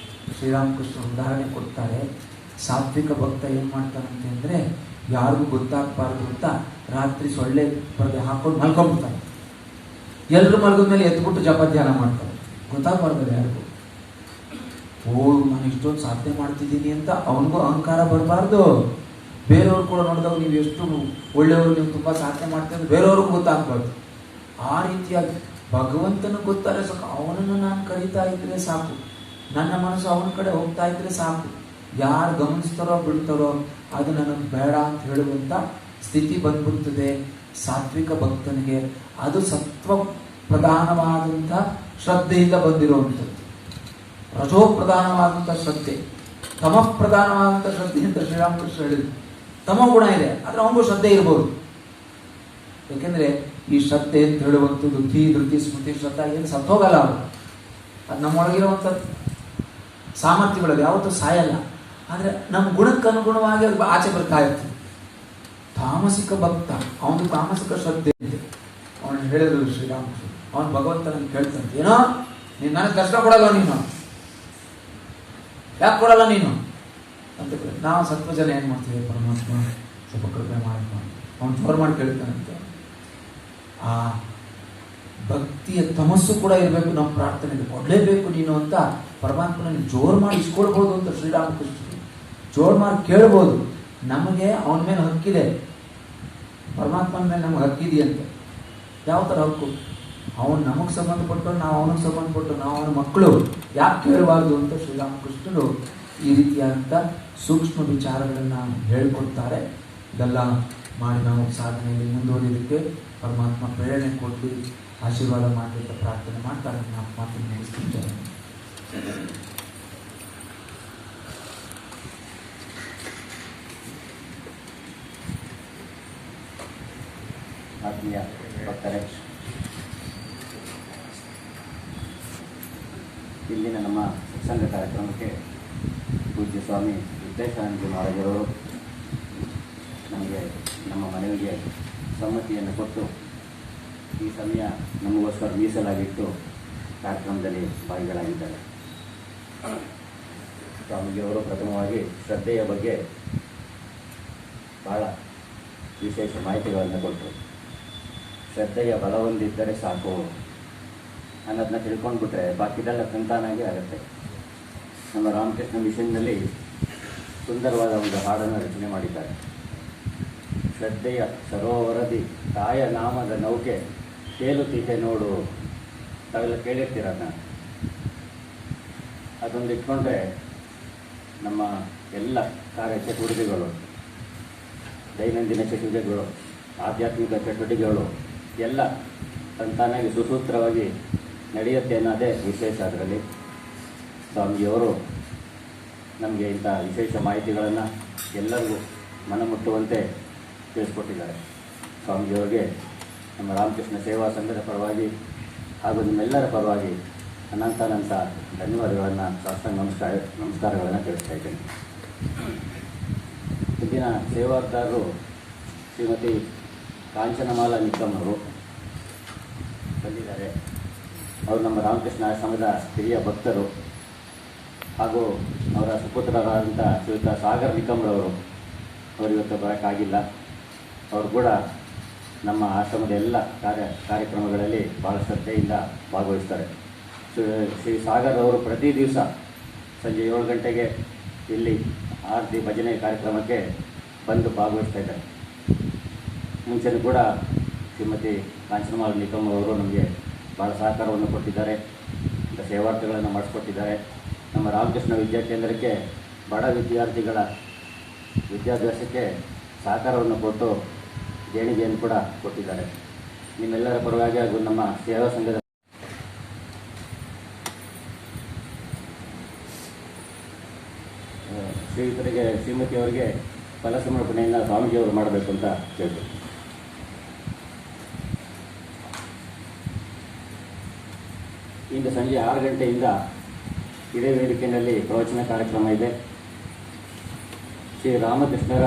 ಶ್ರೀರಾಮಕೃಷ್ಣ ಉದಾಹರಣೆ ಕೊಡ್ತಾರೆ. ಸಾತ್ವಿಕ ಭಕ್ತ ಏನು ಮಾಡ್ತಾನಂತೆ ಅಂದರೆ, ಯಾರಿಗೂ ಗೊತ್ತಾಗಬಾರ್ದು ಅಂತ ರಾತ್ರಿ ಸೊಳ್ಳೆ ಪರದೆ ಹಾಕೊಂಡು ಮಲ್ಕೊಂಡ್ಬಿಡ್ತಾನೆ. ಎಲ್ಲರೂ ಮಲಗಿದ ಮೇಲೆ ಎತ್ಬಿಟ್ಟು ಜಪ ಧ್ಯಾನ ಮಾಡ್ತಾರೆ, ಗೊತ್ತಾಗಬಾರ್ದು ಯಾರಿಗೂ. ನಾನು ಇಷ್ಟೊಂದು ಸಾಧನೆ ಮಾಡ್ತಿದ್ದೀನಿ ಅಂತ ಅವನಿಗೂ ಅಹಂಕಾರ ಬರಬಾರ್ದು. ಬೇರೆಯವ್ರು ಕೂಡ ನೋಡಿದಾಗ ನೀವು ಎಷ್ಟು ಒಳ್ಳೆಯವರು, ನೀವು ತುಂಬ ಸಾಧನೆ ಮಾಡ್ತೀವಿ ಬೇರೆಯವ್ರಿಗೂ ಗೊತ್ತಾಗಬಾರ್ದು. ಆ ರೀತಿಯಾಗಿ ಭಗವಂತನಿಗೆ ಗೊತ್ತಾರೆ ಸಾಕು. ಅವನನ್ನು ನಾನು ಕರೀತಾ ಇದ್ರೆ ಸಾಕು, ನನ್ನ ಮನಸ್ಸು ಅವನ ಕಡೆ ಹೋಗ್ತಾ ಇದ್ರೆ ಸಾಕು. ಯಾರು ಗಮನಿಸ್ತಾರೋ ಬಿಡ್ತಾರೋ ಅದು ನನಗೆ ಬೇಡ ಅಂತ ಹೇಳುವಂಥ ಸ್ಥಿತಿ ಬಂದ್ಬಿಡ್ತದೆ ಸಾತ್ವಿಕ ಭಕ್ತನಿಗೆ. ಅದು ಸತ್ವ ಪ್ರಧಾನವಾದಂಥ ಶ್ರದ್ಧೆಯಿಂದ ಬಂದಿರುವಂಥದ್ದು. ರಜೋ ಪ್ರಧಾನವಾದಂಥ ಶ್ರದ್ಧೆ, ತಮ ಪ್ರಧಾನವಾದಂಥ ಶ್ರದ್ಧೆ ಅಂತ ಶ್ರೀರಾಮಕೃಷ್ಣ ಹೇಳಿದ್ರು. ತಮ ಗುಣ ಇದೆ, ಆದರೆ ಅವನಿಗೂ ಶ್ರದ್ಧೆ ಇರ್ಬೋದು. ಯಾಕೆಂದ್ರೆ ಈ ಶ್ರದ್ಧೆ ಅಂತ ಹೇಳುವಂಥದ್ದು ಧೃತಿ ಸ್ಮೃತಿ ಶ್ರದ್ಧಾ ಏನು ಸತ್ತೋಗಲ್ಲ. ಅದು ನಮ್ಮೊಳಗಿರುವಂಥ ಸಾಮರ್ಥ್ಯಗಳು ಯಾವತ್ತೂ ಸಾಯಲ್ಲ. ಆದರೆ ನಮ್ಮ ಗುಣಕ್ಕೆ ಅನುಗುಣವಾಗಿ ಅದು ಆಚೆ ಬರ್ತಾ ಇರ್ತೀವಿ. ತಾಮಸಿಕ ಭಕ್ತ, ಅವನು ತಾಮಸಿಕ ಶ್ರದ್ಧೆ ಇದೆ. ಅವನು ಹೇಳಿದ್ರು ಶ್ರೀರಾಮಕೃಷ್ಣ, ಅವನು ಭಗವಂತನ ಕೇಳ್ತಂತೆ, ಏನೋ ನೀನು ನನಗೆ ಕಷ್ಟ ಕೊಡಲ್ಲ, ನೀನು ಯಾಕೆ ಕೊಡಲ್ಲ ನೀನು ಅಂತ. ನಾವು ಸತ್ವ ಜನ ಏನು ಮಾಡ್ತೀವಿ, ಪರಮಾತ್ಮ ಸ್ವಲ್ಪ ಕೃಪೆ ಮಾಡ್ಕೊಂಡು ಅವನು ಜೋರು ಮಾಡಿ ಕೇಳ್ತಾನಂತೆ. ಆ ಭಕ್ತಿಯ ತಮಸ್ಸು ಕೂಡ ಇರಬೇಕು ನಮ್ಮ ಪ್ರಾರ್ಥನೆಗೆ, ಕೊಡಲೇಬೇಕು ನೀನು ಅಂತ ಪರಮಾತ್ಮನಲ್ಲಿ ಜೋರು ಮಾಡಿ ಇಸ್ಕೊಳ್ಬೋದು ಅಂತ ಶ್ರೀರಾಮಕೃಷ್ಣ ಜೋರು ಮಾಡಿ ಕೇಳ್ಬೋದು. ನಮಗೆ ಅವನ ಮೇಲೆ ಹಕ್ಕಿದೆ, ಪರಮಾತ್ಮನ ಮೇಲೆ ನಮ್ಗೆ ಹಕ್ಕಿದೆಯಂತೆ. ಯಾವ ಥರ ಹಕ್ಕು? ಅವನು ನಮಗೆ ಸಂಬಂಧಪಟ್ಟು, ನಾವು ಅವನಿಗೆ ಸಂಬಂಧಪಟ್ಟು, ನಾವು ಅವನ ಮಕ್ಕಳು, ಯಾಕೆ ಕೇಳಬಾರ್ದು ಅಂತ ಶ್ರೀರಾಮಕೃಷ್ಣರು ಈ ರೀತಿಯಾದಂಥ ಸೂಕ್ಷ್ಮ ವಿಚಾರಗಳನ್ನು ಹೇಳಿಕೊಡ್ತಾರೆ. ಇದೆಲ್ಲ ಮಾಡಿ ನಾವು ಸಾಧನೆಯಲ್ಲಿ ಮುಂದುವರಿಯೋದಕ್ಕೆ ಪರಮಾತ್ಮ ಪ್ರೇರಣೆ ಕೊಡಲಿ, ಆಶೀರ್ವಾದ ಮಾಡಲಿ ಅಂತ ಪ್ರಾರ್ಥನೆ ಮಾಡ್ತಾರೆ. ನಾವು ಮಾತನ್ನು ಮುಗಿಸ್ತಿದ್ದೇವೆ.
ಆತ್ಮೀಯ ಭಕ್ತರೇ, ಇಲ್ಲಿನ ನಮ್ಮ ಸತ್ಸಂಗ ಕಾರ್ಯಕ್ರಮಕ್ಕೆ ಪೂಜ್ಯ ಸ್ವಾಮಿ ವಿದ್ಯಾಶಾನಂದ ಮಹಾರಾಜರವರು ನಮಗೆ ನಮ್ಮ ಮನವಿಗೆ ಸಮ್ಮತಿಯನ್ನು ಕೊಟ್ಟು ಈ ಸಮಯ ನಮಗೋಸ್ಕರ ಮೀಸಲಾಗಿಟ್ಟು ಕಾರ್ಯಕ್ರಮದಲ್ಲಿ ಭಾಗಿಗಳಾಗಿದ್ದಾರೆ. ಸ್ವಾಮೀಜಿಯವರು ಪ್ರಥಮವಾಗಿ ಶ್ರದ್ಧೆಯ ಬಗ್ಗೆ ಬಹಳ ವಿಶೇಷ ಮಾಹಿತಿಗಳನ್ನು ಕೊಟ್ಟರು. ಶ್ರದ್ಧೆಯ ಬಲ ಹೊಂದಿದ್ದರೆ ಸಾಕು ಅನ್ನೋದನ್ನ ತಿಳ್ಕೊಂಡ್ಬಿಟ್ರೆ ಬಾಕಿದೆಲ್ಲ ಸಂತಾನಾಗಿ ಆಗುತ್ತೆ. ನಮ್ಮ ರಾಮಕೃಷ್ಣ ಮಿಷನ್ನಲ್ಲಿ ಸುಂದರವಾದ ಒಂದು ಹಾಡನ್ನು ರಚನೆ ಮಾಡಿದ್ದಾರೆ. ಶ್ರದ್ಧೆಯ ಸರೋವರದಿ ತಾಯ ನಾಮದ ನೌಕೆ ತೇಲುತ್ತಿದೆ ನೋಡು. ತಾವೆಲ್ಲ ಕೇಳಿರ್ತೀರನ್ನ. ಅದೊಂದು ಇಟ್ಕೊಂಡ್ರೆ ನಮ್ಮ ಎಲ್ಲ ಕಾರ್ಯ ಚಟುವಟಿಕೆಗಳು, ದೈನಂದಿನ ಚಟುವಟಿಕೆಗಳು, ಆಧ್ಯಾತ್ಮಿಕ ಚಟುವಟಿಕೆಗಳು ಎಲ್ಲ ತಂತಾನಾಗಿ ಸುಸೂತ್ರವಾಗಿ ನಡೆಯುತ್ತೆ ಅನ್ನೋದೇ ವಿಶೇಷ. ಅದರಲ್ಲಿ ಸ್ವಾಮಿಜಿಯವರು ನಮಗೆ ಇಂಥ ವಿಶೇಷ ಮಾಹಿತಿಗಳನ್ನು ಎಲ್ಲರಿಗೂ ಮನಮುಟ್ಟುವಂತೆ ತಿಳಿಸ್ಕೊಟ್ಟಿದ್ದಾರೆ. ಸ್ವಾಮಿಜಿಯವರಿಗೆ ನಮ್ಮ ರಾಮಕೃಷ್ಣ ಸೇವಾ ಸಂಘದ ಪರವಾಗಿ ಹಾಗೂ ನಿಮ್ಮೆಲ್ಲರ ಪರವಾಗಿ ಅನಂತ ಧನ್ಯವಾದಗಳನ್ನು, ಶಾಸ್ತ್ರಾಂಗ ನಮಸ್ಕಾರಗಳನ್ನು ತಿಳಿಸ್ತಾ ಇದ್ದೇನೆ. ಇಂದಿನ ಸೇವಾದಾರರು ಶ್ರೀಮತಿ ಕಾಂಚನಮಾಲಾ ನಿಕ್ಕಮ್ ಅವರು ಬಂದಿದ್ದಾರೆ. ಅವರು ನಮ್ಮ ರಾಮಕೃಷ್ಣ ಆಶ್ರಮದ ಹಿರಿಯ ಭಕ್ತರು ಹಾಗೂ ಅವರ ಸುಪುತ್ರರಾದಂಥ ಶ್ರೀಯುತ ಸಾಗರ್ ನಿಕ್ಕಮ್ರವರು. ಅವರು ಇವತ್ತು ಬರೋಕ್ಕಾಗಿಲ್ಲ. ಅವರು ಕೂಡ ನಮ್ಮ ಆಶ್ರಮದ ಎಲ್ಲ ಕಾರ್ಯಕ್ರಮಗಳಲ್ಲಿ ಭಾಳ ಶ್ರದ್ಧೆಯಿಂದ ಭಾಗವಹಿಸ್ತಾರೆ. ಶ್ರೀ ಸಾಗರ್ ಅವರು ಪ್ರತಿ ದಿವಸ ಸಂಜೆ 7 ಗಂಟೆಗೆ ಇಲ್ಲಿ ಆರತಿ ಭಜನೆ ಕಾರ್ಯಕ್ರಮಕ್ಕೆ ಬಂದು ಭಾಗವಹಿಸ್ತಾ ಇದ್ದಾರೆ. ಮುಂಚೆನೂ ಕೂಡ ಶ್ರೀಮತಿ ಕಾಂಚನಮಾಲ ನಿಗಮ್ ಅವರು ನಮಗೆ ಭಾಳ ಸಹಕಾರವನ್ನು ಕೊಟ್ಟಿದ್ದಾರೆ, ಸೇವಾರ್ಥಗಳನ್ನು ಮಾಡಿಸ್ಕೊಟ್ಟಿದ್ದಾರೆ. ನಮ್ಮ ರಾಮಕೃಷ್ಣ ವಿದ್ಯಾಕೇಂದ್ರಕ್ಕೆ ಬಡ ವಿದ್ಯಾರ್ಥಿಗಳ ವಿದ್ಯಾಭ್ಯಾಸಕ್ಕೆ ಸಹಕಾರವನ್ನು ಕೊಟ್ಟು ದೇಣಿಗೆಯನ್ನು ಕೂಡ ಕೊಟ್ಟಿದ್ದಾರೆ. ನಿಮ್ಮೆಲ್ಲರ ಪರವಾಗಿ ಹಾಗೂ ನಮ್ಮ ಸೇವಾ ಸಂಘದ ಶ್ರೀಯುತರಿಗೆ ಶ್ರೀಮತಿಯವರಿಗೆ ಫಲ ಸಮರ್ಪಣೆಯನ್ನು ಸ್ವಾಮೀಜಿಯವರು ಮಾಡಬೇಕು ಅಂತ ಕೇಳ್ತಾರೆ. ಇಂದು ಸಂಜೆ 6 ಗಂಟೆಯಿಂದ ಇದೇ ವೇದಿಕೆಯಲ್ಲಿ ಪ್ರವಚನ ಕಾರ್ಯಕ್ರಮ ಇದೆ. ಶ್ರೀ ರಾಮಕೃಷ್ಣರ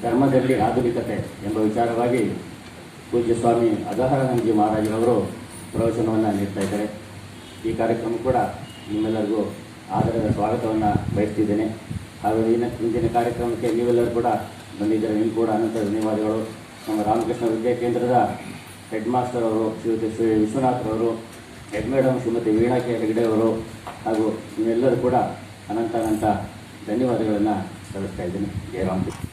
ಧರ್ಮದಲ್ಲಿ ಆಧುನಿಕತೆ ಎಂಬ ವಿಚಾರವಾಗಿ ಪೂಜ್ಯ ಸ್ವಾಮಿ ಅಗಹಾರಾನಂದಜಿ ಮಹಾರಾಜರವರು ಪ್ರವಚನವನ್ನು ನೀಡ್ತಾ ಇದ್ದಾರೆ. ಈ ಕಾರ್ಯಕ್ರಮ ಕೂಡ ನಿಮ್ಮೆಲ್ಲರಿಗೂ ಆದರದ ಸ್ವಾಗತವನ್ನು ಬಯಸ್ತಿದ್ದೇನೆ. ಹಾಗೂ ಇಂದಿನ ಕಾರ್ಯಕ್ರಮಕ್ಕೆ ನೀವೆಲ್ಲರೂ ಕೂಡ ಬಂದಿದ್ದಾರೆ. ನೀವು ಕೂಡ ಅನಂತ ಧನ್ಯವಾದಗಳು. ನಮ್ಮ ರಾಮಕೃಷ್ಣ ವಿದ್ಯಾ ಕೇಂದ್ರದ ಹೆಡ್ ಮಾಸ್ಟರ್ ಅವರು ಶ್ರೀಯುತ ಶ್ರೀ ವಿಶ್ವನಾಥ್ರವರು, head madam Shrimati Veena K Hegde ಅವರು ಹಾಗೂ ನೀವೆಲ್ಲರೂ ಕೂಡ ಅನಂತ ಧನ್ಯವಾದಗಳನ್ನು ಸಲ್ಲಿಸ್ತಾ ಇದ್ದೀನಿ. ಜಯ ರಾಮಕೃಷ್ಣ.